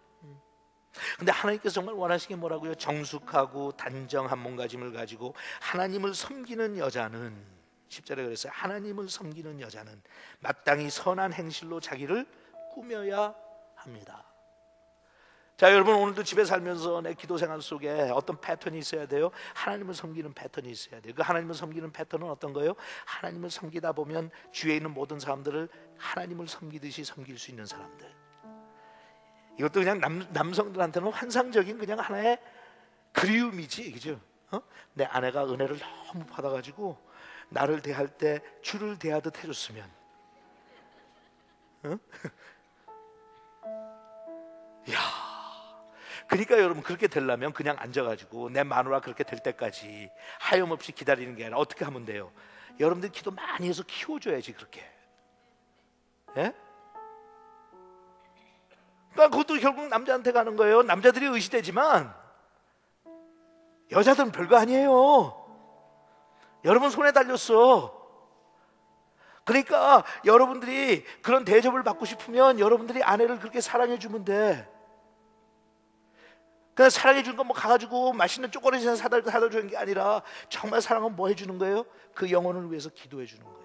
근데 하나님께서 정말 원하시는 게 뭐라고요? 정숙하고 단정한 몸가짐을 가지고 하나님을 섬기는 여자는 10절에 그랬어요. 하나님을 섬기는 여자는 마땅히 선한 행실로 자기를 꾸며야 합니다. 자, 여러분, 오늘도 집에 살면서 내 기도 생활 속에 어떤 패턴이 있어야 돼요? 하나님을 섬기는 패턴이 있어야 돼요. 그 하나님을 섬기는 패턴은 어떤 거예요? 하나님을 섬기다 보면 주위에 있는 모든 사람들을 하나님을 섬기듯이 섬길 수 있는 사람들. 이것도 그냥 남성들한테는 환상적인 그냥 하나의 그리움이지, 그죠? 내 아내가 은혜를 너무 받아가지고 나를 대할 때 주를 대하듯 해줬으면, 응? 야, 그러니까 여러분 그렇게 되려면 그냥 앉아가지고 내 마누라 그렇게 될 때까지 하염없이 기다리는 게 아니라 어떻게 하면 돼요? 여러분들 기도 많이 해서 키워줘야지 그렇게. 예? 그러니까 그것도 결국 남자한테 가는 거예요. 남자들이 의시되지만 여자들은 별거 아니에요. 여러분 손에 달렸어. 그러니까 여러분들이 그런 대접을 받고 싶으면 여러분들이 아내를 그렇게 사랑해 주면 돼. 그냥 사랑해 주는 건 뭐 가가지고 맛있는 초콜릿 사다 주는 게 아니라 정말 사랑은 뭐 해주는 거예요? 그 영혼을 위해서 기도해 주는 거예요.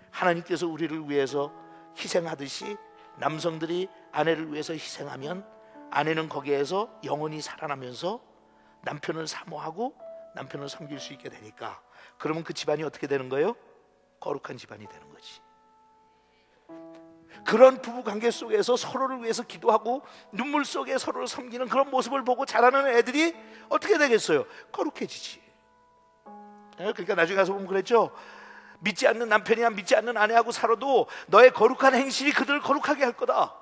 하나님께서 우리를 위해서 희생하듯이 남성들이 아내를 위해서 희생하면 아내는 거기에서 영혼이 살아나면서 남편을 사모하고 남편을 섬길 수 있게 되니까, 그러면 그 집안이 어떻게 되는 거예요? 거룩한 집안이 되는 거지. 그런 부부관계 속에서 서로를 위해서 기도하고 눈물 속에 서로를 섬기는 그런 모습을 보고 자라는 애들이 어떻게 되겠어요? 거룩해지지. 그러니까 나중에 가서 보면 그랬죠. 믿지 않는 남편이나 믿지 않는 아내하고 살아도 너의 거룩한 행실이 그들을 거룩하게 할 거다.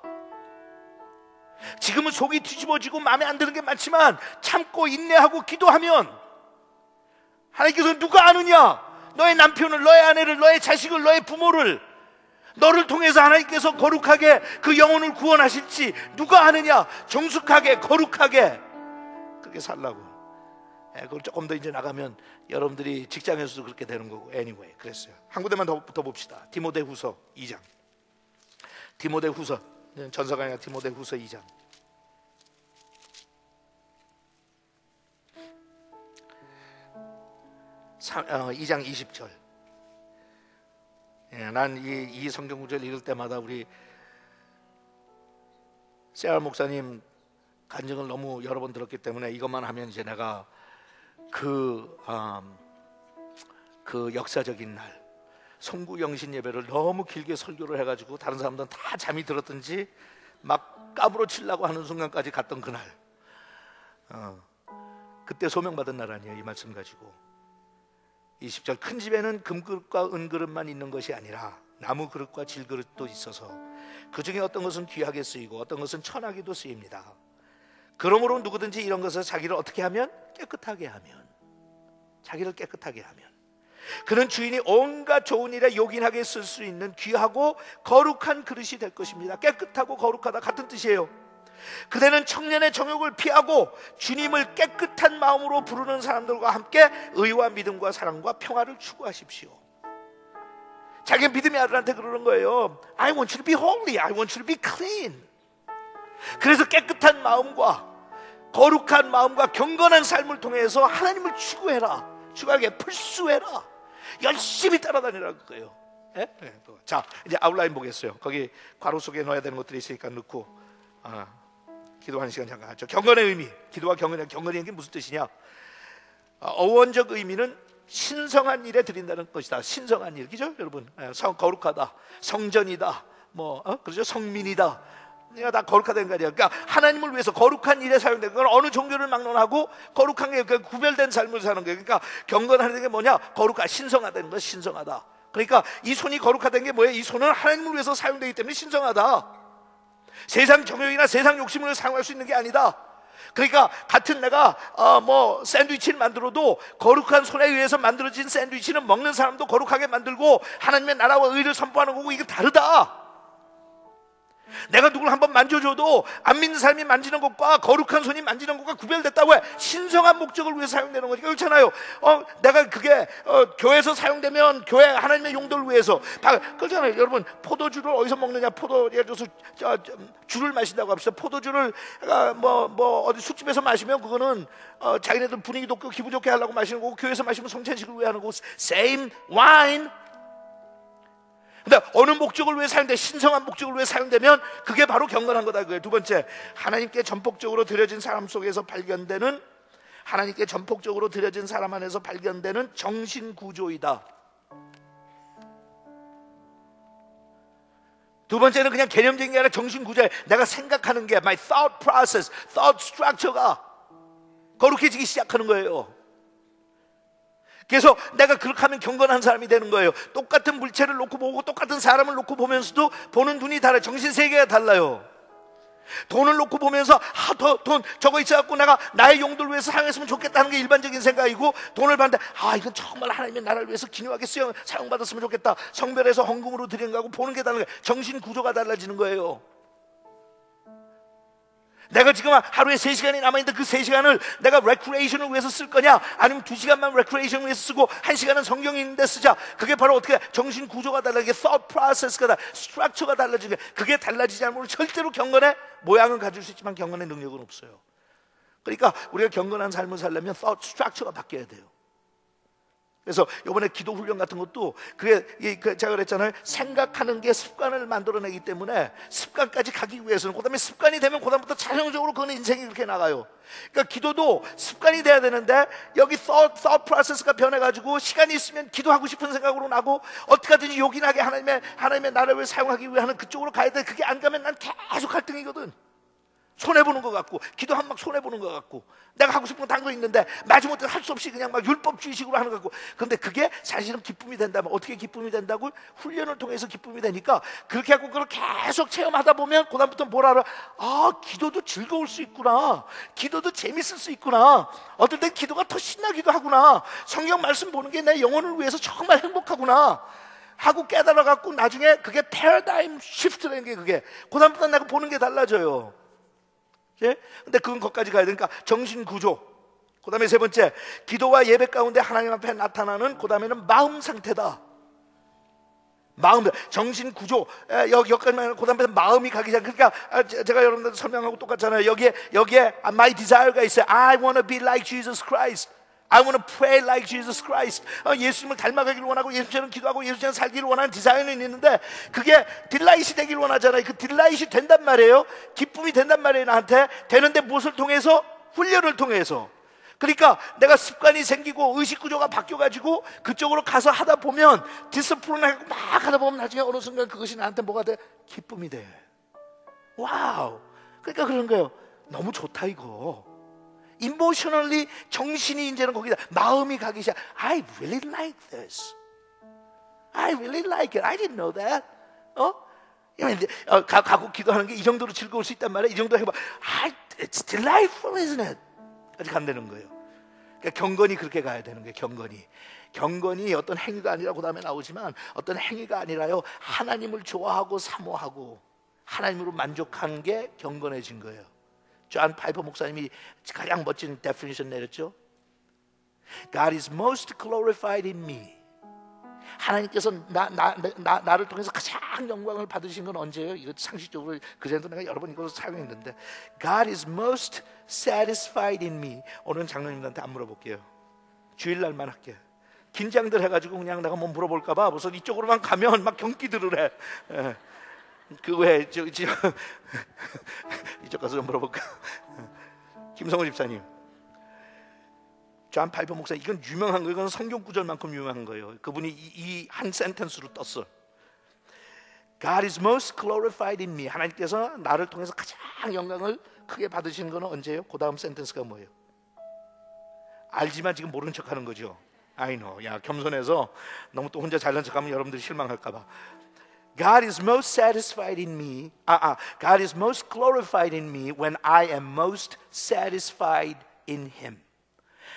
지금은 속이 뒤집어지고 마음에 안 드는 게 많지만 참고 인내하고 기도하면 하나님께서 누가 아느냐? 너의 남편을, 너의 아내를, 너의 자식을, 너의 부모를 너를 통해서 하나님께서 거룩하게 그 영혼을 구원하실지 누가 아느냐? 정숙하게 거룩하게 그렇게 살라고. 그걸 조금 더 이제 나가면 여러분들이 직장에서도 그렇게 되는 거고. anyway, 그랬어요. 한 군데만 더 봅시다. 디모데후서 2장. 디모데후서, 전서가 아니라 디모데후서 2장. 어, 2장 20절. 난 이 성경 구절 읽을 때마다 우리 세알 목사님 간증을 너무 여러 번 들었기 때문에 이것만 하면 이제 내가 그 역사적인 날 송구영신 예배를 너무 길게 설교를 해가지고 다른 사람들은 다 잠이 들었든지 막 까불어 치려고 하는 순간까지 갔던 그날, 그때 소명받은 날 아니에요. 이 말씀 가지고 20절, 큰 집에는 금그릇과 은그릇만 있는 것이 아니라 나무 그릇과 질그릇도 있어서 그 중에 어떤 것은 귀하게 쓰이고 어떤 것은 천하게도 쓰입니다. 그러므로 누구든지 이런 것을 자기를 어떻게 하면? 깨끗하게 하면, 자기를 깨끗하게 하면 그는 주인이 온갖 좋은 일에 요긴하게 쓸 수 있는 귀하고 거룩한 그릇이 될 것입니다. 깨끗하고 거룩하다 같은 뜻이에요. 그대는 청년의 정욕을 피하고 주님을 깨끗한 마음으로 부르는 사람들과 함께 의와 믿음과 사랑과 평화를 추구하십시오. 자기 믿음의 아들한테 그러는 거예요. I want you to be holy. I want you to be clean. 그래서 깨끗한 마음과 거룩한 마음과 경건한 삶을 통해서 하나님을 추구해라. 추구하게 풀수해라. 열심히 따라다니라는 거예요. 자, 이제 아웃라인 보겠어요. 거기 괄호 속에 넣어야 되는 것들이 있으니까 넣고 기도하는 시간 잠깐 하죠. 경건의 의미, 기도와 경건의 게 무슨 뜻이냐? 어원적 의미는 신성한 일에 드린다는 것이다. 신성한 일, 그죠, 여러분? 거룩하다, 성전이다, 그렇죠? 성민이다. 내가 다 거룩하다는 거 아니야. 그러니까 하나님을 위해서 거룩한 일에 사용된 건 어느 종교를 막론하고 거룩한 게 구별된 삶을 사는 거예요. 그러니까 경건하는 게 뭐냐? 거룩하, 신성하다는 건 신성하다. 그러니까 이 손이 거룩하다는 게 뭐예요? 이 손은 하나님을 위해서 사용되기 때문에 신성하다. 세상 정욕이나 세상 욕심을 사용할 수 있는 게 아니다. 그러니까 같은 내가 샌드위치를 만들어도 거룩한 손에 의해서 만들어진 샌드위치는 먹는 사람도 거룩하게 만들고 하나님의 나라와 의를 선포하는 거고, 이게 다르다. 내가 누굴 한번 만져줘도 안 믿는 사람이 만지는 것과 거룩한 손이 만지는 것과 구별됐다고 해. 신성한 목적을 위해서 사용되는 거니까. 그렇잖아요. 내가 그게 교회에서 사용되면 교회 하나님의 용도를 위해서 그렇잖아요. 여러분, 포도주를 어디서 먹느냐? 예를 들어서 주를 마신다고 합시다. 포도주를 어디 술집에서 마시면 그거는 자기네들 분위기도 기분 좋게 하려고 마시는 거고, 교회에서 마시면 성찬식을 위해 하는 거고. Same wine. 근데 어느 목적을 위해 사용돼? 신성한 목적을 위해 사용되면 그게 바로 경건한 거다. 그거예요. 두 번째, 하나님께 전폭적으로 드려진 사람 속에서 발견되는, 하나님께 전폭적으로 드려진 사람 안에서 발견되는 정신 구조이다. 두 번째는 그냥 개념적인 게 아니라 정신 구조에 내가 생각하는 게, my thought process, thought structure가 거룩해지기 시작하는 거예요. 그래서 내가 그렇게 하면 경건한 사람이 되는 거예요. 똑같은 물체를 놓고 보고 똑같은 사람을 놓고 보면서도 보는 눈이 달라요. 정신세계가 달라요. 돈을 놓고 보면서 돈 저거 있어갖고 내가 나의 용도를 위해서 사용했으면 좋겠다는 게 일반적인 생각이고, 돈을 받는데 이건 정말 하나님의 나라를 위해서 기묘하게 사용받았으면 좋겠다, 성별해서 헌금으로 드리는 거하고 보는 게 다른 거예요. 정신 구조가 달라지는 거예요. 내가 지금 하루에 3시간이 남아있는데 그 3시간을 내가 레크레이션을 위해서 쓸 거냐, 아니면 2시간만 레크레이션을 위해서 쓰고 1시간은 성경이 있는데 쓰자. 그게 바로 어떻게 정신 구조가 달라지게, thought process가 스트럭처가 달라지게, 그게 달라지지 않으면 절대로 경건의 모양은 가질 수 있지만 경건의 능력은 없어요. 그러니까 우리가 경건한 삶을 살려면 thought structure가 바뀌어야 돼요. 그래서 이번에 기도 훈련 같은 것도 제가 그랬잖아요. 생각하는 게 습관을 만들어내기 때문에 습관까지 가기 위해서는, 그 다음에 습관이 되면 그 다음부터 자연적으로 그건 인생이 그렇게 나가요. 그러니까 기도도 습관이 돼야 되는데, 여기 thought process가 변해가지고 시간이 있으면 기도하고 싶은 생각으로 나고, 어떻게 하든지 요긴하게 하나님의 나라를 사용하기 위해 하는 그쪽으로 가야 돼. 그게 안 가면 난 계속 갈등이거든. 손해보는 것 같고, 기도하면 막 손해보는 것 같고, 내가 하고 싶은 거 단 거 있는데 마지못해 할 수 없이 그냥 막 율법주의식으로 하는 것 같고. 그런데 그게 사실은 기쁨이 된다면, 어떻게 기쁨이 된다고? 훈련을 통해서 기쁨이 되니까, 그렇게 하고 그걸 계속 체험하다 보면 그 다음부터 뭘 알아? 기도도 즐거울 수 있구나, 기도도 재밌을 수 있구나, 어떨 땐 기도가 더 신나기도 하구나, 성경 말씀 보는 게 내 영혼을 위해서 정말 행복하구나 하고 깨달아갖고, 나중에 그게 패러다임 시프트라는 게, 그게 그 다음부터 내가 보는 게 달라져요. 예? 근데 그건 거기까지 가야 되니까 정신 구조. 그 다음에 세 번째, 기도와 예배 가운데 하나님 앞에 나타나는, 그 다음에는 마음 상태다. 정신 구조. 여기까지만, 그 다음에 마음이 가기 전. 그러니까 제가 여러분들 설명하고 똑같잖아요. 여기에 my desire가 있어요. I want to be like Jesus Christ. I want to pray like Jesus Christ. 예수님을 닮아가기를 원하고, 예수님처럼 기도하고 예수님처럼 살기를 원하는 디자인은 있는데, 그게 딜라잇이 되기를 원하잖아요. 그 딜라잇이 된단 말이에요. 기쁨이 된단 말이에요. 나한테 되는데 무엇을 통해서? 훈련을 통해서. 그러니까 내가 습관이 생기고 의식구조가 바뀌어가지고 그쪽으로 가서 하다 보면, 디스플레이하고 막 하다 보면 나중에 어느 순간 그것이 나한테 뭐가 돼? 기쁨이 돼. 와우. 그러니까 그런 거예요. 너무 좋다 이거. Emotionally, 정신이 이제는 거기다, 마음이 가기 시작. I really like this. I really like it. I didn't know that. 가고 기도하는 게 이 정도로 즐거울 수 있단 말이야. 이 정도 해봐. It's delightful, isn't it? 아직 안 되는 거예요. 그러니까 경건이 그렇게 가야 되는 거예요. 경건이 어떤 행위가 아니라, 그 다음에 나오지만, 어떤 행위가 아니라요, 하나님을 좋아하고 사모하고 하나님으로 만족하는 게 경건해진 거예요. 존 파이퍼 목사님이 가장 멋진 데피니션 내렸죠. God is most glorified in me. 하나님께서 나를 통해서 가장 영광을 받으신 건 언제예요? 이거 상식적으로 그전에도 내가 여러 번 이걸 사용했는데, God is most satisfied in me. 오늘은 장로님들한테 안 물어볼게요. 주일날만 할게요. 긴장들 해가지고 그냥 내가 뭐 물어볼까봐 우선 이쪽으로만 가면 막 경기들을 해. 그 외에 이쪽 가서 좀 물어볼까? 김성호 집사님, 존 파이퍼 목사, 이건 유명한 거예요. 이건 성경 구절만큼 유명한 거예요. 그분이 이 한 센텐스로 떴어. God is most glorified in me. 하나님께서 나를 통해서 가장 영광을 크게 받으시는 거는 언제예요? 그 다음 센텐스가 뭐예요? 알지만 지금 모르는 척하는 거죠. I know. 야, 겸손해서 너무 또 혼자 잘난 척하면 여러분들이 실망할까봐. God is most satisfied in me. God is most glorified in me when I am most satisfied in Him.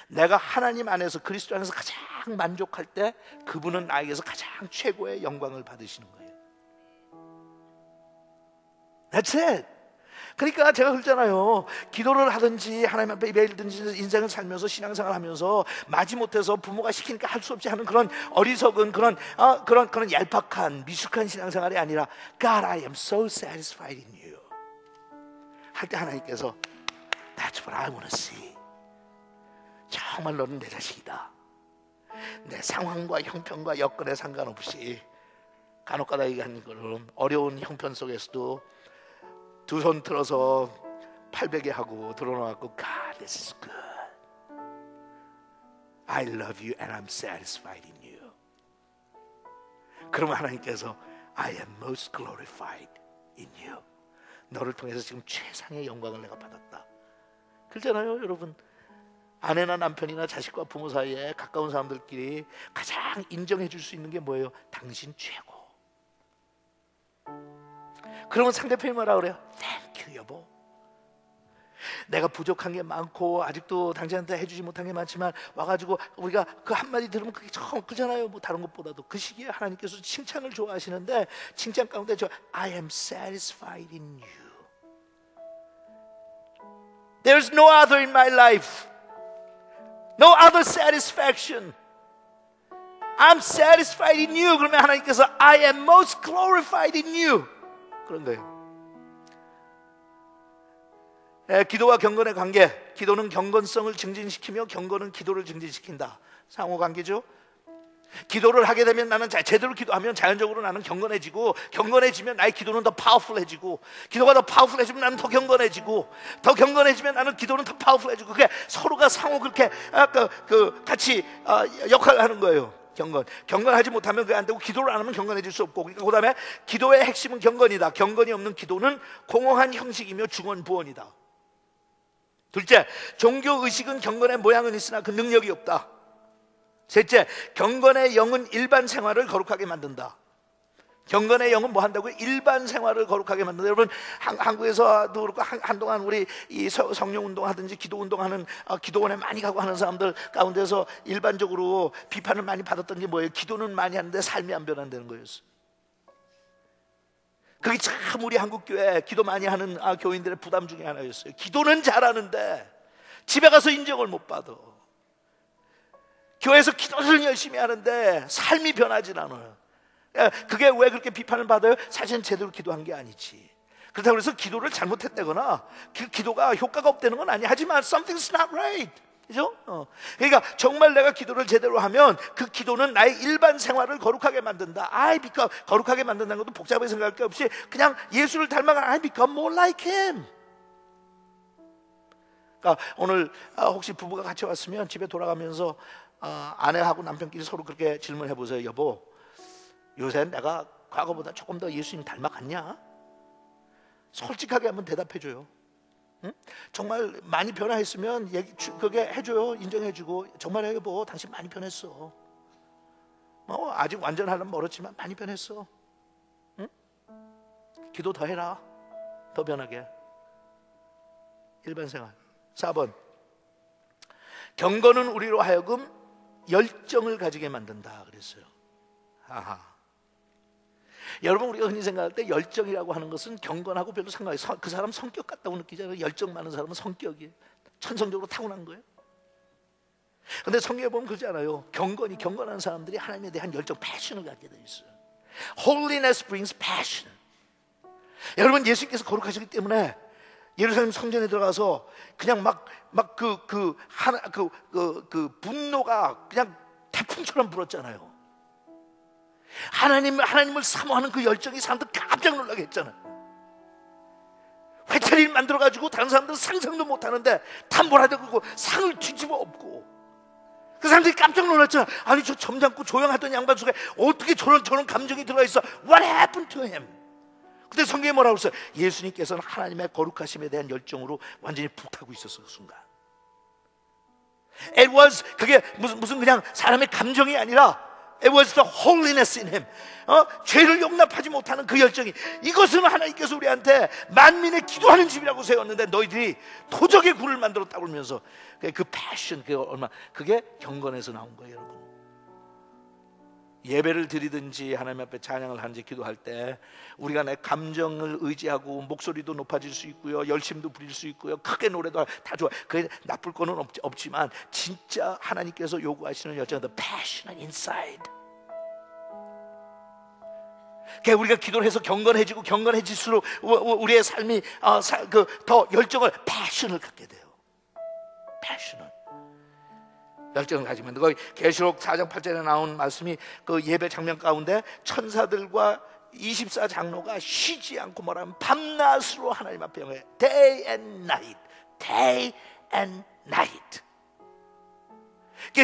내가 하나님 안에서, 그리스도 안에서 가장 만족할 때, 그분은 나에게서 가장 최고의 영광을 받으시는 거예요. That's it. 그러니까 제가 그랬잖아요. 기도를 하든지 하나님 앞에 매일든지 인생을 살면서 신앙생활을 하면서 마지못해서 부모가 시키니까 할 수 없이 하는 그런 어리석은 그런 얄팍한 미숙한 신앙생활이 아니라, God, I am so satisfied in you 할 때 하나님께서 That's what I want to see. 정말 너는 내 자식이다. 내 상황과 형편과 여건에 상관없이, 간혹가다 얘기하는 것처럼 어려운 형편 속에서도 두 손 틀어서 팔베개 하고 들어놓고, God, this is good. I love you and I'm satisfied in you. 그러면 하나님께서 I am most glorified in you. 너를 통해서 지금 최상의 영광을 내가 받았다. 그렇잖아요, 여러분. 아내나 남편이나 자식과 부모 사이에 가까운 사람들끼리 가장 인정해 줄 수 있는 게 뭐예요? 당신 최고. 그러면 상대편이 뭐라 그래요? 땡큐 여보. 내가 부족한 게 많고 아직도 당신한테 해주지 못한 게 많지만 와가지고 우리가 그 한마디 들으면 그게 참 크잖아요. 뭐 다른 것보다도. 그 시기에 하나님께서 칭찬을 좋아하시는데 칭찬 가운데 I am satisfied in you. There's no other in my life. No other satisfaction. I'm satisfied in you. 그러면 하나님께서 I am most glorified in you. 그런 거예요. 기도와 경건의 관계. 기도는 경건성을 증진시키며 경건은 기도를 증진시킨다. 상호관계죠. 기도를 하게 되면 나는 제대로 기도하면 자연적으로 나는 경건해지고, 경건해지면 나의 기도는 더 파워풀해지고, 기도가 더 파워풀해지면 나는 더 경건해지고, 더 경건해지면 나는 기도는 더 파워풀해지고, 그게 서로가 상호 그렇게 같이 역할을 하는 거예요. 경건하지 못하면 그게 안 되고, 기도를 안 하면 경건해질 수 없고. 그러니까 그 다음에 기도의 핵심은 경건이다. 경건이 없는 기도는 공허한 형식이며 중언부언이다. 둘째, 종교의식은 경건의 모양은 있으나 그 능력이 없다. 셋째, 경건의 영은 일반 생활을 거룩하게 만든다. 경건의 영은 뭐 한다고요? 일반 생활을 거룩하게 만든다. 여러분, 한국에서도 그렇고 한동안 우리 이 성령운동 하든지 기도운동하는 기도원에 많이 가고 하는 사람들 가운데서 일반적으로 비판을 많이 받았던 게 뭐예요? 기도는 많이 하는데 삶이 안 변한다는 거였어요. 그게 참 우리 한국교회 기도 많이 하는 교인들의 부담 중에 하나였어요. 기도는 잘하는데 집에 가서 인정을 못 받아. 교회에서 기도를 열심히 하는데 삶이 변하진 않아요. 그게 왜 그렇게 비판을 받아요? 사실은 제대로 기도한 게 아니지. 그렇다고 해서 기도를 잘못했다거나 그 기도가 효과가 없다는 건 아니야. 하지만 something's not right. 그죠? 그러니까 정말 내가 기도를 제대로 하면 그 기도는 나의 일반 생활을 거룩하게 만든다. I become, 거룩하게 만든다는 것도 복잡하게 생각할 게 없이 그냥 예수를 닮아가 I become more like him. 그러니까 오늘 혹시 부부가 같이 왔으면 집에 돌아가면서 아내하고 남편끼리 서로 그렇게 질문해 보세요. 여보, 요새 내가 과거보다 조금 더 예수님 닮아갔냐? 솔직하게 한번 대답해 줘요. 응? 정말 많이 변화했으면 그게 해줘요. 인정해주고 정말 여보 당신 많이 변했어. 아직 완전 하려면 멀었지만 많이 변했어. 응? 기도 더 해라. 더 변하게. 일반 생활. 4번, 경건은 우리로 하여금 열정을 가지게 만든다 그랬어요. 아하. 여러분, 우리가 흔히 생각할 때 열정이라고 하는 것은 경건하고 별로 상관이 없어요. 그 사람 성격 같다고 느끼잖아요. 열정 많은 사람은 성격이에요. 천성적으로 타고난 거예요. 그런데 성경에 보면 그러지 않아요. 경건한 사람들이 하나님에 대한 열정, 패션을 갖게 돼 있어요. Holiness brings passion. 여러분, 예수님께서 거룩하시기 때문에 예루살렘 성전에 들어가서 그냥 그 분노가 그냥 태풍처럼 불었잖아요. 하나님을 사모하는 그 열정이 사람들 깜짝 놀라게 했잖아요. 회차리를 만들어가지고 다른 사람들은 상상도 못하는데 탐보라도 그러고 상을 뒤집어 엎고 그 사람들이 깜짝 놀랐잖아요. 아니, 저 점잖고 조용하던 양반 속에 어떻게 저런 감정이 들어가 있어? What happened to him? 근데 성경에 뭐라고 했어요? 예수님께서는 하나님의 거룩하심에 대한 열정으로 완전히 불타고 있었어. 그 순간 그게 무슨 그냥 사람의 감정이 아니라 It was the holiness in him. 죄를 용납하지 못하는 그 열정이, 이것은 하나님께서 우리한테 만민의 기도하는 집이라고 세웠는데 너희들이 도적의 굴을 만들었다고 그러면서 그 패션, 그게 경건에서 나온 거예요. 여러분, 예배를 드리든지 하나님 앞에 찬양을 하는지 기도할 때 우리가 내 감정을 의지하고 목소리도 높아질 수 있고요, 열심도 부릴 수 있고요, 크게 노래도 다 좋아. 그게 나쁠 거는 없지만 진짜 하나님께서 요구하시는 열정은 the passion inside. 우리가 기도를 해서 경건해지고 경건해질수록 우리의 삶이 더 열정을, 패션을 갖게 돼요. 패션을, 열정을 가지면. 거기 계시록 4장 8절에 나온 말씀이 그 예배 장면 가운데 천사들과 24장로가 쉬지 않고 뭐라면 밤낮으로 하나님 앞에 영해. Day and night, day and night.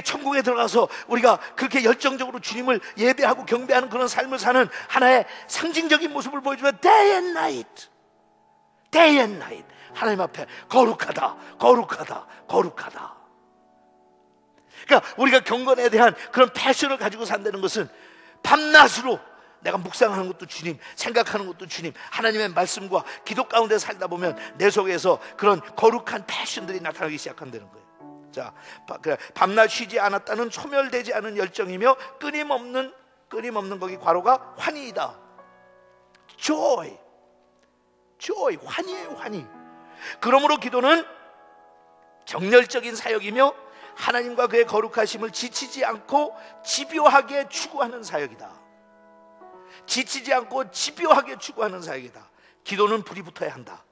천국에 들어가서 우리가 그렇게 열정적으로 주님을 예배하고 경배하는 그런 삶을 사는 하나의 상징적인 모습을 보여주면 day and night, day and night. 하나님 앞에 거룩하다, 거룩하다, 거룩하다. 그러니까 우리가 경건에 대한 그런 패션을 가지고 산다는 것은 밤낮으로 내가 묵상하는 것도 주님, 생각하는 것도 주님, 하나님의 말씀과 기도 가운데 살다 보면 내 속에서 그런 거룩한 패션들이 나타나기 시작한다는 거예요. 자, 밤낮 쉬지 않았다는 소멸되지 않은 열정이며 끊임없는 거기 괄호가 환희이다. joy, 환희예요, 환희. 그러므로 기도는 정열적인 사역이며 하나님과 그의 거룩하심을 지치지 않고 집요하게 추구하는 사역이다. 지치지 않고 집요하게 추구하는 사역이다. 기도는 불이 붙어야 한다.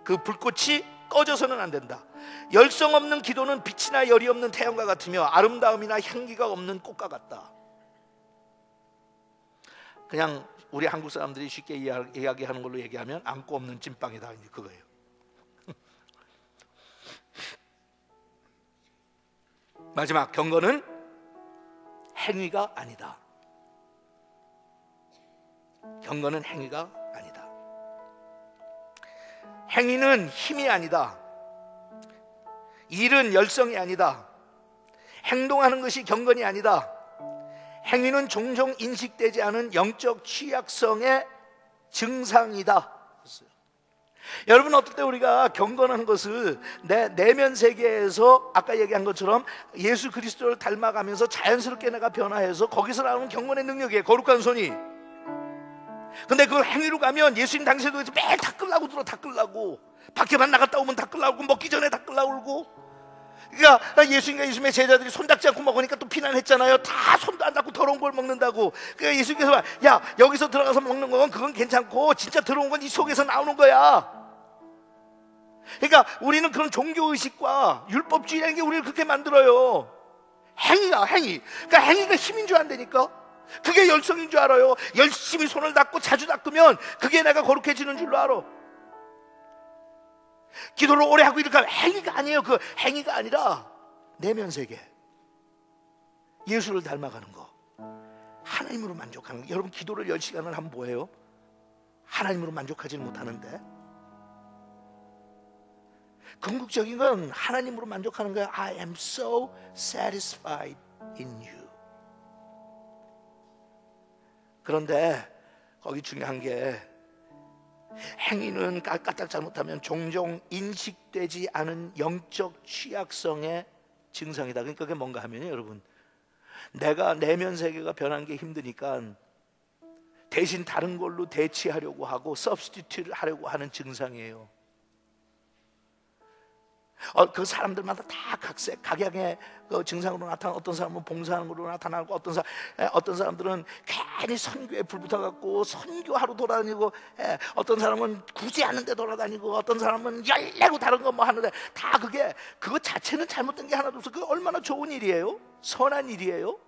그 불꽃이 꺼져서는 안 된다. 열성 없는 기도는 빛이나 열이 없는 태양과 같으며 아름다움이나 향기가 없는 꽃과 같다. 그냥 우리 한국 사람들이 쉽게 이야기하는 걸로 얘기하면 안고 없는 찐빵이다, 그거예요. 마지막, 경건은 행위가 아니다. 경건은 행위가 아니다. 행위는 힘이 아니다. 일은 열성이 아니다. 행동하는 것이 경건이 아니다. 행위는 종종 인식되지 않은 영적 취약성의 증상이다. 여러분, 어떨 때 우리가 경건한 것을 내 내면 세계에서 아까 얘기한 것처럼 예수 그리스도를 닮아가면서 자연스럽게 내가 변화해서 거기서 나오는 경건의 능력이에요. 거룩한 손이. 근데 그걸 행위로 가면 예수님 당시에도 매일 닦으려고 밖에만 나갔다 오면 닦으려고, 먹기 전에 닦으려고 그러고. 그러니까 예수님의 제자들이 손 닦지 않고 먹으니까 또 비난했잖아요. 다 손도 안 닦고 더러운 걸 먹는다고. 그러니까 예수님께서 말, 야, 여기서 들어가서 먹는 건 그건 괜찮고 진짜 더러운 건 이 속에서 나오는 거야. 그러니까 우리는 그런 종교의식과 율법주의라는 게 우리를 그렇게 만들어요. 행위. 그러니까 행위가 힘인 줄 안다니까. 그게 열성인 줄 알아요. 열심히 손을 닦고 자주 닦으면 그게 내가 거룩해지는 줄로 알아. 기도를 오래 하고 이렇게 하면 행위가 아니에요. 그 행위가 아니라 내면 세계, 예수를 닮아가는 거, 하나님으로 만족하는 거. 여러분, 기도를 10시간을 하면 뭐예요? 하나님으로 만족하지는 못하는데, 궁극적인 건 하나님으로 만족하는 거야. I am so satisfied in you. 그런데 거기 중요한 게, 행위는 까딱 잘못하면 종종 인식되지 않은 영적 취약성의 증상이다. 그러니까 그게 뭔가 하면요, 여러분, 내가 내면 세계가 변한 게 힘드니까 대신 다른 걸로 대치하려고 하고 substitute를 하려고 하는 증상이에요. 그 사람들마다 다 각양의 그 증상으로 나타나고, 어떤 사람은 봉사하는 걸로 나타나고, 어떤 사람들은 괜히 선교에 불붙어갖고 선교하러 돌아다니고, 어떤 사람은 굳이 않은데 돌아다니고, 어떤 사람은 열내고 다른 거 뭐 하는데, 다 그거 자체는 잘못된 게 하나도 없어. 그게 얼마나 좋은 일이에요? 선한 일이에요?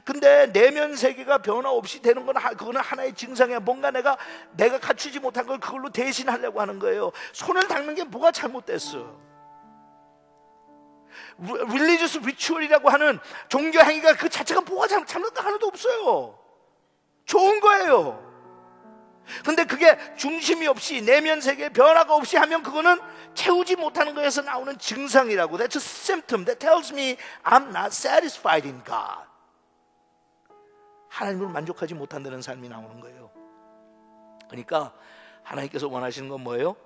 근데 내면 세계가 변화 없이 되는 건 그거는 하나의 증상이야. 뭔가 내가 갖추지 못한 걸 그걸로 대신하려고 하는 거예요. 손을 닦는 게 뭐가 잘못됐어? Religious ritual이라고 하는 종교 행위가 그 자체가 뭐가 잘못된 거 하나도 없어요. 좋은 거예요. 근데 그게 중심이 없이 내면 세계에 변화가 없이 하면 그거는 채우지 못하는 거에서 나오는 증상이라고. That's a symptom that tells me I'm not satisfied in God. 하나님을 만족하지 못한다는 삶이 나오는 거예요. 그러니까 하나님께서 원하시는 건 뭐예요?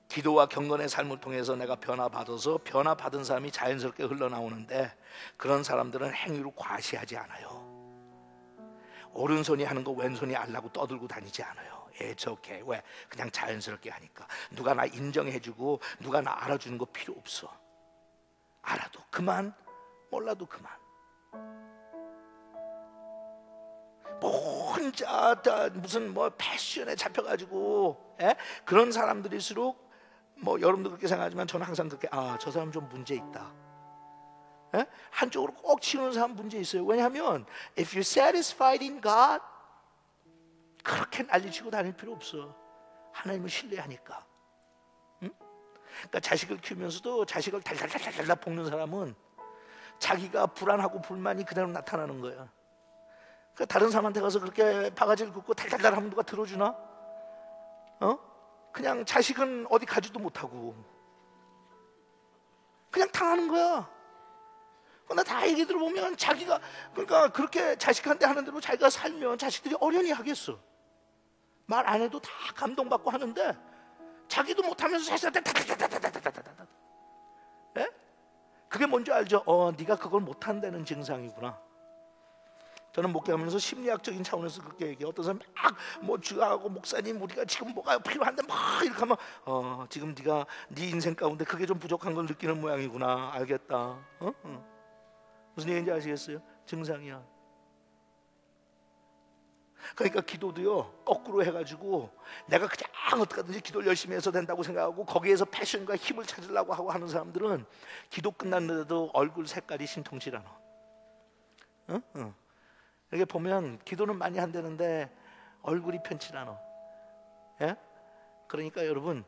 기도와 경건의 삶을 통해서 내가 변화받아서 변화받은 사람이 자연스럽게 흘러나오는데, 그런 사람들은 행위로 과시하지 않아요. 오른손이 하는 거 왼손이 알라고 떠들고 다니지 않아요. It's okay. 왜? 그냥 자연스럽게 하니까. 누가 나 인정해주고 누가 나 알아주는 거 필요 없어. 알아도 그만, 몰라도 그만. 혼자 무슨 패션에 잡혀가지고 그런 사람들일수록, 여러분도 그렇게 생각하지만 저는 항상 그렇게, 저 사람 좀 문제 있다. 한쪽으로 꼭 치우는 사람 문제 있어요. 왜냐하면 if you're satisfied in God, 그렇게 난리치고 다닐 필요 없어. 하나님을 신뢰하니까. 그러니까 자식을 키우면서도 자식을 달달달달 볶는 사람은 자기가 불안하고 불만이 그대로 나타나는 거야. 그러니까 다른 사람한테 가서 그렇게 바가지를 긋고 달달달 하면 누가 들어주나? 그냥 자식은 어디 가지도 못하고. 그냥 당하는 거야. 근데 다 얘기 들어보면 자기가 그러니까 그렇게 자식한테 하는 대로 자기가 살면 자식들이 어련히 하겠어. 말 안 해도 다 감동받고 하는데 자기도 못하면서 자식한테 다다다다다다다다다. 예? 그게 뭔지 알죠? 네가 그걸 못한다는 증상이구나. 저는 목회하면서 심리학적인 차원에서 그렇게 얘기해요. 어떤 사람이 뭐 주하고 목사님 우리가 지금 뭐가 필요한데 막 이렇게 하면 지금 네가 네 인생 가운데 그게 좀 부족한 걸 느끼는 모양이구나. 알겠다. 무슨 얘기인지 아시겠어요? 증상이야. 그러니까 기도도요 거꾸로 해가지고 내가 그냥 어떻게든지 기도를 열심히 해서 된다고 생각하고 거기에서 패션과 힘을 찾으려고 하고 하는 사람들은 기도 끝났는데도 얼굴 색깔이 신통치 않아. 이렇게 보면 기도는 많이 한다는데 얼굴이 편치 않아. 예? 그러니까 여러분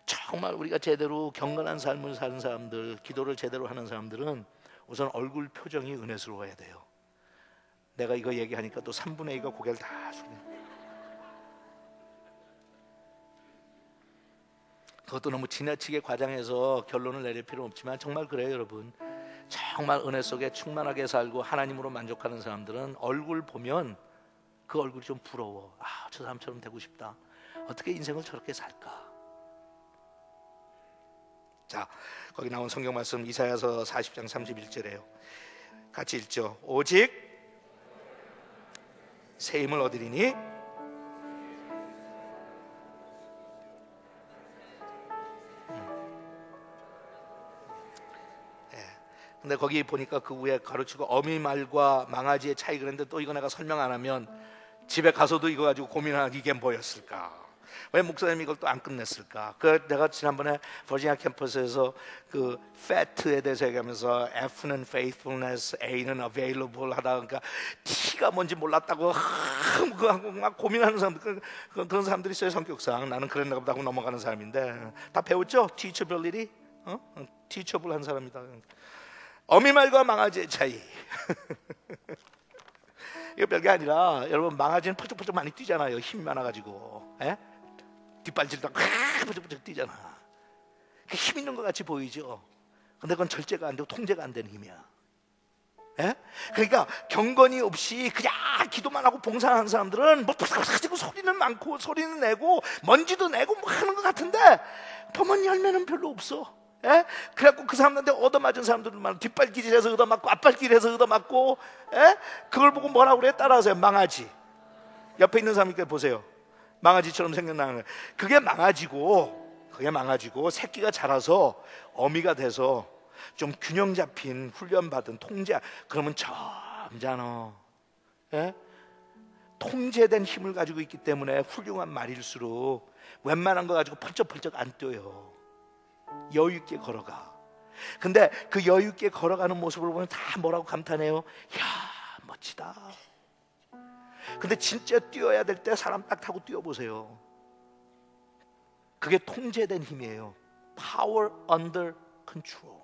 정말 우리가 제대로 경건한 삶을 사는 사람들, 기도를 제대로 하는 사람들은 우선 얼굴 표정이 은혜스러워야 돼요. 내가 이거 얘기하니까 또 3분의 2가 고개를 다 숙여. 그것도 너무 지나치게 과장해서 결론을 내릴 필요는 없지만 정말 그래요 여러분. 정말 은혜 속에 충만하게 살고 하나님으로 만족하는 사람들은 얼굴 보면 그 얼굴이 좀 부러워. 저 사람처럼 되고 싶다. 어떻게 인생을 저렇게 살까? 자, 거기 나온 성경 말씀 이사야서 40장 31절에요. 같이 읽죠. 오직 새 힘을 얻으리니 근데 거기 보니까 그 위에 가로치고 어미말과 망아지의 차이 그랬는데 또 이거 내가 설명 안 하면 집에 가서도 이거 가지고 고민하는 이게 뭐였을까? 왜 목사님이 이걸 또 안 끝냈을까? 그 내가 지난번에 버지니아 캠퍼스에서 그 FAT에 대해서 얘기하면서 F는 faithfulness, A는 available 하다 그러니까 T가 뭔지 몰랐다고 막 고민하는 사람들 그런 사람들이 있어요 성격상. 나는 그랬나 보다 하고 넘어가는 사람인데 다 배웠죠? teachability? teachable한 사람이다. 어미말과 망아지의 차이. 이거 별게 아니라 여러분 망아지는 펄쩍펄쩍 많이 뛰잖아요. 힘이 많아가지고 뒷발질도 펄쩍펄쩍 뛰잖아. 힘 있는 것 같이 보이죠. 근데 그건 절제가 안 되고 통제가 안 되는 힘이야. 그러니까 경건이 없이 그냥 기도만 하고 봉사하는 사람들은 뭐 가지고 소리는 많고 소리는 내고 먼지도 내고 뭐 하는 것 같은데 보면 열매는 별로 없어. 그래갖고 그 사람들한테 얻어맞은 사람들은 많아. 뒷발길에서 얻어맞고 앞발길에서 얻어맞고 그걸 보고 뭐라고 그래? 따라하세요. 망아지. 옆에 있는 사람께 보세요. 망아지처럼 생겨나는 거예요. 그게 망아지고 새끼가 자라서 어미가 돼서 좀 균형 잡힌 훈련받은 통제. 그러면 점잖아. 통제된 힘을 가지고 있기 때문에 훌륭한 말일수록 웬만한 거 가지고 펄쩍펄쩍 안 뛰어요. 여유 있게 걸어가. 근데 그 여유 있게 걸어가는 모습을 보면 다 뭐라고 감탄해요? 야 멋지다. 근데 진짜 뛰어야 될 때 사람 딱 타고 뛰어보세요. 그게 통제된 힘이에요. Power under control.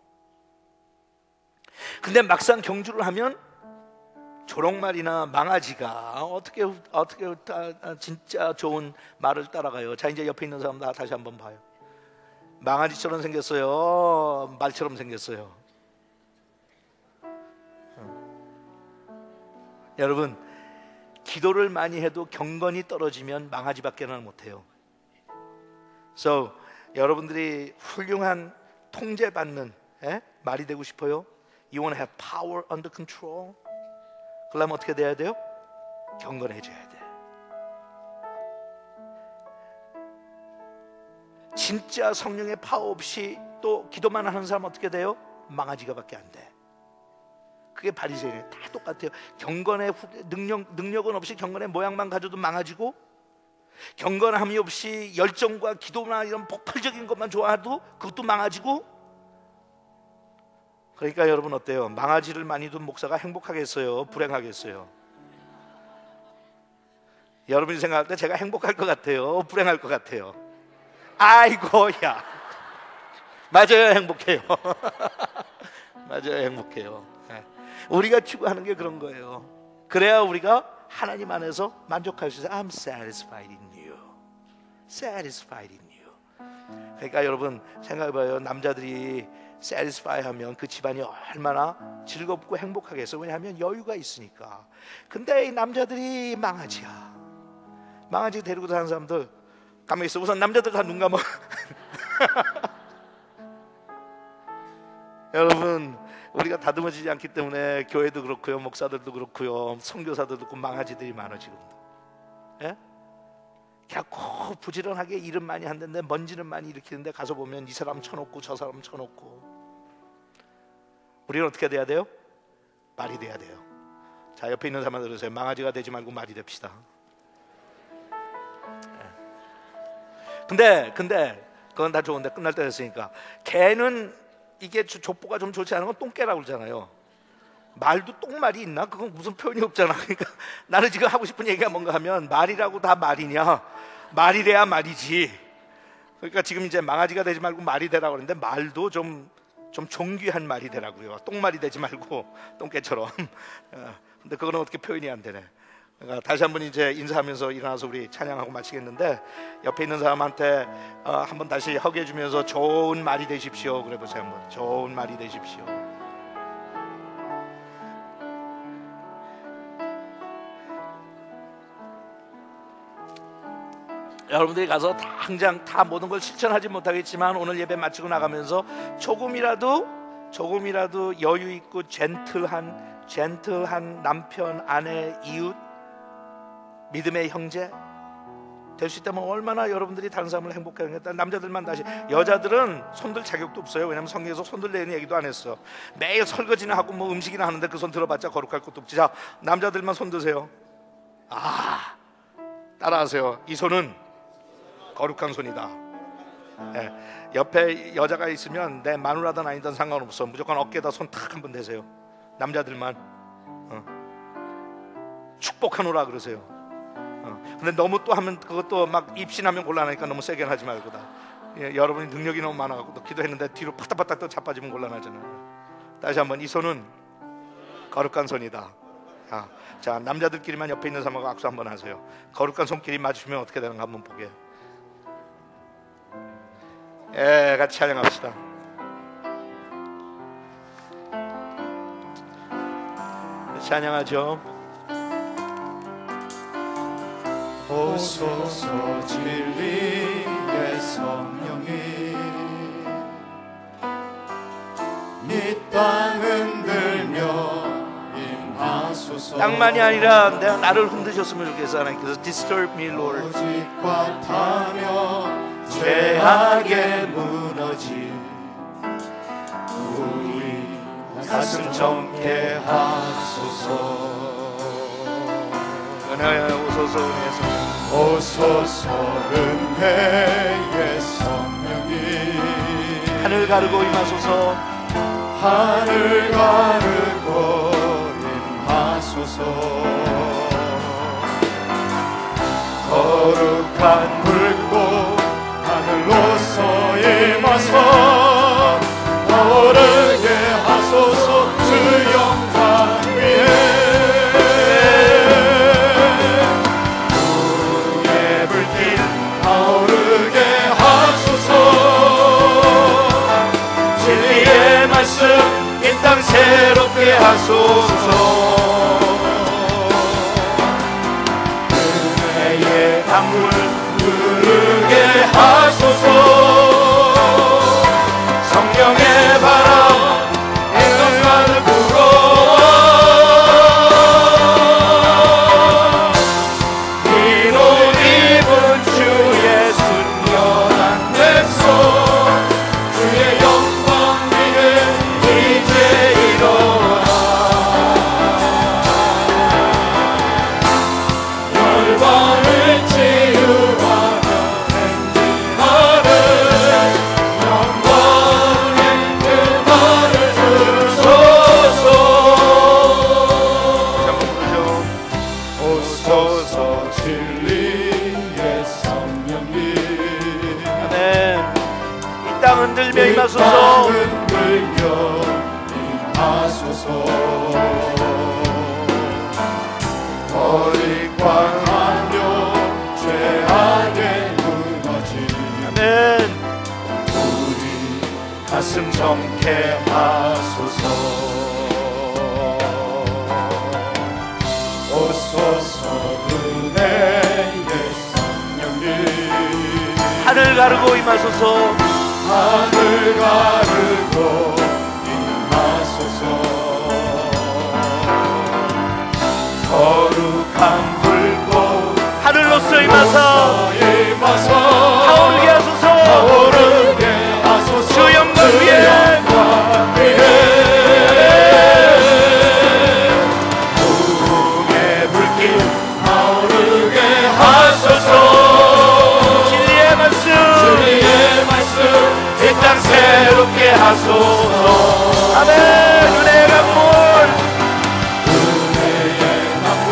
근데 막상 경주를 하면 조롱말이나 망아지가 어떻게 진짜 좋은 말을 따라가요. 자 이제 옆에 있는 사람 다 다시 한번 봐요. 망아지처럼 생겼어요? 말처럼 생겼어요? 여러분 기도를 많이 해도 경건이 떨어지면 망아지밖에는 못해요. So 여러분들이 훌륭한 통제받는 말이 되고 싶어요? You want to have power under control? 그러려면 어떻게 돼야 돼요? 경건해져야 돼. 진짜 성령의 파워 없이 또 기도만 하는 사람 어떻게 돼요? 망아지가 밖에 안 돼. 그게 바리새인이에요. 다 똑같아요. 경건의 능력은 없이 경건의 모양만 가져도 망아지고, 경건함이 없이 열정과 기도나 이런 폭발적인 것만 좋아해도 그것도 망아지고. 그러니까 여러분 어때요? 망아지를 많이 둔 목사가 행복하겠어요? 불행하겠어요? 여러분이 생각할 때 제가 행복할 것 같아요? 불행할 것 같아요? 아이고야. 맞아요, 행복해요. 맞아요, 행복해요. 우리가 추구하는 게 그런 거예요. 그래야 우리가 하나님 안에서 만족할 수 있어요. I'm satisfied in you. Satisfied in you. 그러니까 여러분 생각해봐요. 남자들이 satisfy 하면 그 집안이 얼마나 즐겁고 행복하겠어요. 왜냐하면 여유가 있으니까. 근데 이 남자들이 망아지야. 망아지 데리고 사는 사람들 가만히 있어. 우선 남자들 다 눈 감아. 여러분, 우리가 다듬어지지 않기 때문에 교회도 그렇고요, 목사들도 그렇고요, 선교사들도 그렇고 망아지들이 많아 지금. 예? 그냥 꼭 부지런하게 일은 많이 하는데 먼지는 많이 일으키는데 가서 보면 이 사람 쳐놓고 저 사람 쳐놓고. 우리는 어떻게 돼야 돼요? 말이 돼야 돼요. 자, 옆에 있는 사람한테 들으세요. 망아지가 되지 말고 말이 됩시다. 근데 그건 다 좋은데 끝날 때 됐으니까. 개는 이게 족보가 좀 좋지 않은 건 똥개라고 그러잖아요. 말도 똥말이 있나? 그건 무슨 표현이 없잖아. 그러니까 나는 지금 하고 싶은 얘기가 뭔가 하면 말이라고 다 말이냐? 말이래야 말이지. 그러니까 지금 이제 망아지가 되지 말고 말이 되라고 그러는데 말도 좀 존귀한 말이 되라고요. 똥말이 되지 말고 똥개처럼. 근데 그거는 어떻게 표현이 안 되네. 그러니까 다시 한번 이제 인사하면서 일어나서 우리 찬양하고 마치겠는데 옆에 있는 사람한테 한번 다시 허기해 주면서 좋은 말이 되십시오. 그래 보세요. 한번 좋은 말이 되십시오. 여러분들이 가서 당장 다 모든 걸 실천하지 못하겠지만 오늘 예배 마치고 나가면서 조금이라도 여유 있고 젠틀한 남편, 아내, 이웃, 믿음의 형제 될 수 있다면 얼마나 여러분들이 다른 사람을 행복하게 하겠다. 남자들만 다시, 여자들은 손들 자격도 없어요. 왜냐하면 성경에서 손들 내는 얘기도 안 했어. 매일 설거지나 하고 뭐 음식이나 하는데 그 손 들어봤자 거룩할 것도 없지. 자, 남자들만 손 드세요. 따라하세요. 이 손은 거룩한 손이다. 네. 옆에 여자가 있으면 내 마누라든 아니든 상관없어. 무조건 어깨에다 손 탁 한번 대세요. 남자들만 축복하노라 그러세요. 근데 너무 또 하면 그것도 막 입신하면 곤란하니까 너무 세게 하지 말고 다. 여러분이 능력이 너무 많아갖고 또 기도했는데 뒤로 파닥파닥 또 자빠지면 곤란하잖아요. 다시 한번 이 손은 거룩한 손이다. 자, 남자들끼리만 옆에 있는 사람하고 악수 한번 하세요. 거룩한 손길이 맞으시면 어떻게 되는가 한번 보게. 같이 찬양합시다. 찬양하죠. 오소서 진리의 성령이 이 땅 흔들며 임하소서. 땅만이 아니라 나를 흔드셨으면 좋겠어. 하나님께서 disturb me, Lord. 오직과 타며 죄악에 무너진 우리 가슴 정케하소서. 오소서 은혜의 성령. 오소서 은혜의 성령이 하늘 가르고 임하소서. 하늘 가르고 임하소서. 거룩한 불꽃 하늘로서 임하서 타오르게 하소서. 주 영광 위에 주의 불길 타오르게 하소서. 진리의 말씀 이 땅 새롭게 하소서. 은혜의 강물 흐르게 하소서. 성령의 바람 이 땅만을 불어와 흰 옷 입은 주 예수 연한 백성 주의 영광 위에 이제 일어나 열방을 치유하며 행진하는 영광의 그날을 주소서. 오소서 진리의 성령이 아멘. 이 땅 흔들며 임하소서. 땅 흔들며 임하소서. 거룩하며 죄악에 무너진 아멘. 가슴 정케 하소서. 오소서 은혜의 성령님 하늘 가르고 임하소서. 하늘 가르고 임하소서. 거룩한 불꽃 하늘로서 임하사 타오르게 하소서. 타오르게 하소서. 주 영광 위에 부흥의 불길 타오르게 하소서. 진리의 말씀 이 땅 새롭게 하소서. 아멘. 은혜의 강물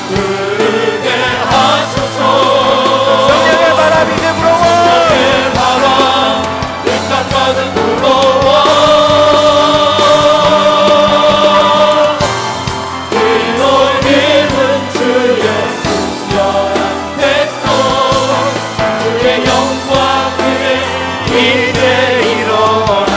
흐르게 하소서. 성령의 바람 이제 불어와. 바람 이 땅마다 불어와. 이노 믿는 주 예수 연한 백성 주의 영광 위에 이제 일어나.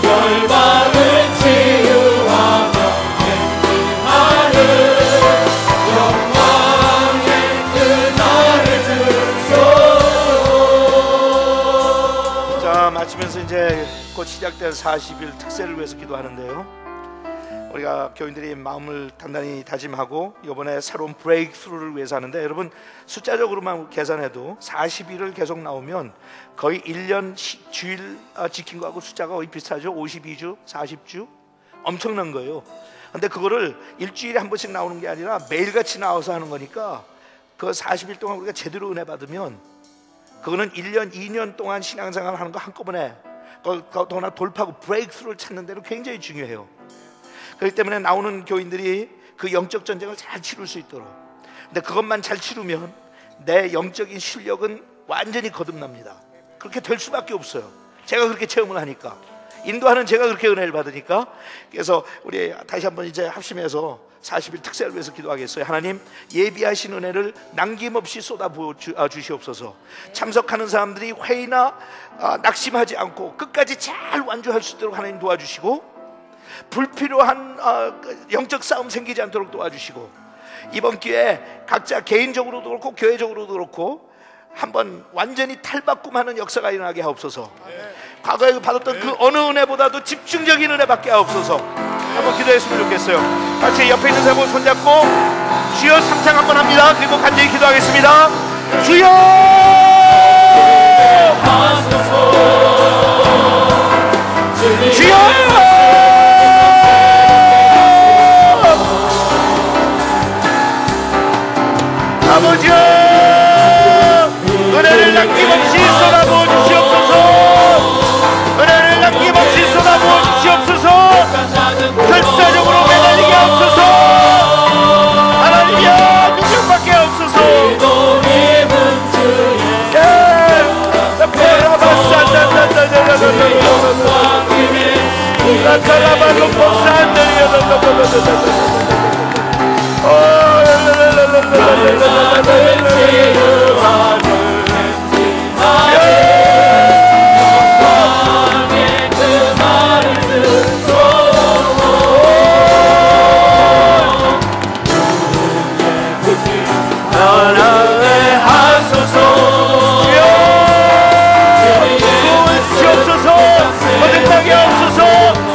열방을 치유하며 행진하는 영광의 그날을 주소서. 자, 마치면서 이제 곧 시작될 40일 특세를 위해서 기도하는데요, 우리가 교인들이 마음을 단단히 다짐하고 이번에 새로운 브레이크스루를 위해서 하는데, 여러분 숫자적으로만 계산해도 40일을 계속 나오면 거의 1년 주일 지킨 거하고 숫자가 거의 비슷하죠. 52주, 40주, 엄청난 거예요. 근데 그거를 일주일에 한 번씩 나오는 게 아니라 매일같이 나와서 하는 거니까, 그 40일 동안 우리가 제대로 은혜 받으면 그거는 1년, 2년 동안 신앙생활 하는 거 한꺼번에 더나 돌파하고 브레이크스루를 찾는 데는 굉장히 중요해요. 그렇기 때문에 나오는 교인들이 그 영적 전쟁을 잘 치룰 수 있도록, 근데 그것만 잘 치르면 내 영적인 실력은 완전히 거듭납니다. 그렇게 될 수밖에 없어요. 제가 그렇게 체험을 하니까, 인도하는 제가 그렇게 은혜를 받으니까. 그래서 우리 다시 한번 이제 합심해서 40일 특세를 위해서 기도하겠어요. 하나님, 예비하신 은혜를 남김없이 쏟아부어 주시옵소서. 참석하는 사람들이 회의나 낙심하지 않고 끝까지 잘 완주할 수 있도록 하나님 도와주시고, 불필요한 영적 싸움 생기지 않도록 도와주시고, 이번 기회에 각자 개인적으로도 그렇고 교회적으로도 그렇고 한번 완전히 탈바꿈하는 역사가 일어나게 하옵소서. 과거에 받았던 그 어느 은혜보다도 집중적인 은혜 받게 하옵소서. 한번 기도했으면 좋겠어요. 같이 옆에 있는 사람을 손잡고 주여 삼창 한번 합니다. 그리고 간절히 기도하겠습니다. 주여 주여 아버지여, 은혜를 남김없이 쏟아부어 주시옵소서. 은혜를 남김없이 쏟아부어 주시옵소서. 결사적으로 매달리게 하옵소서. 하나님이여, 능력받게 하옵소서.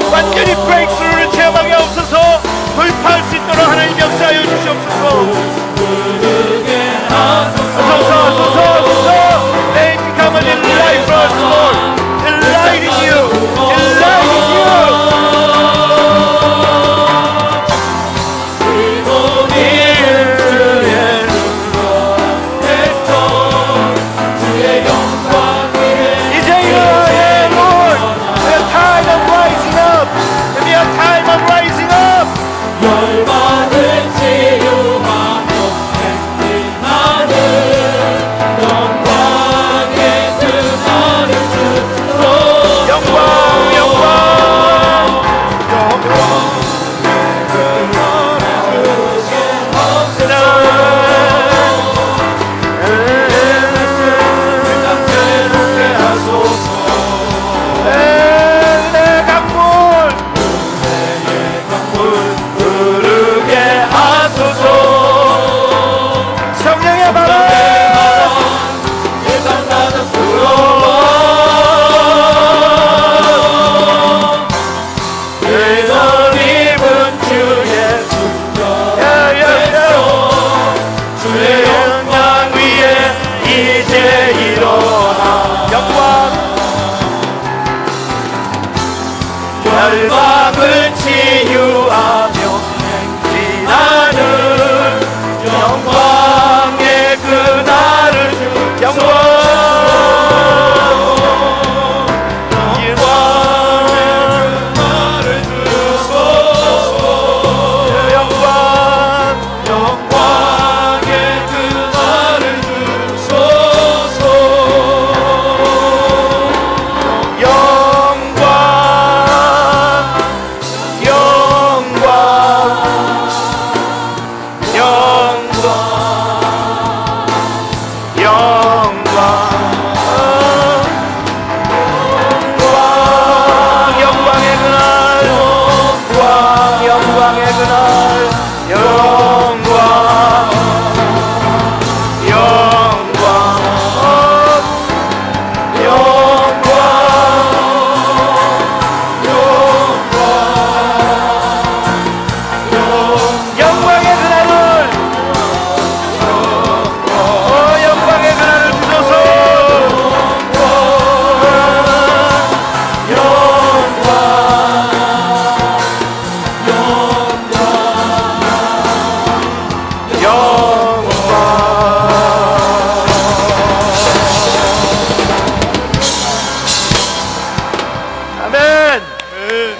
완전히 브레이크스루를 체험하게 하옵소서. 돌파할 수 있도록 하나님 역사하여 주시옵소서. May it become a light for us, Lord. A light in you. A light in you.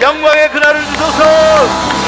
영광의 그날을 주소서.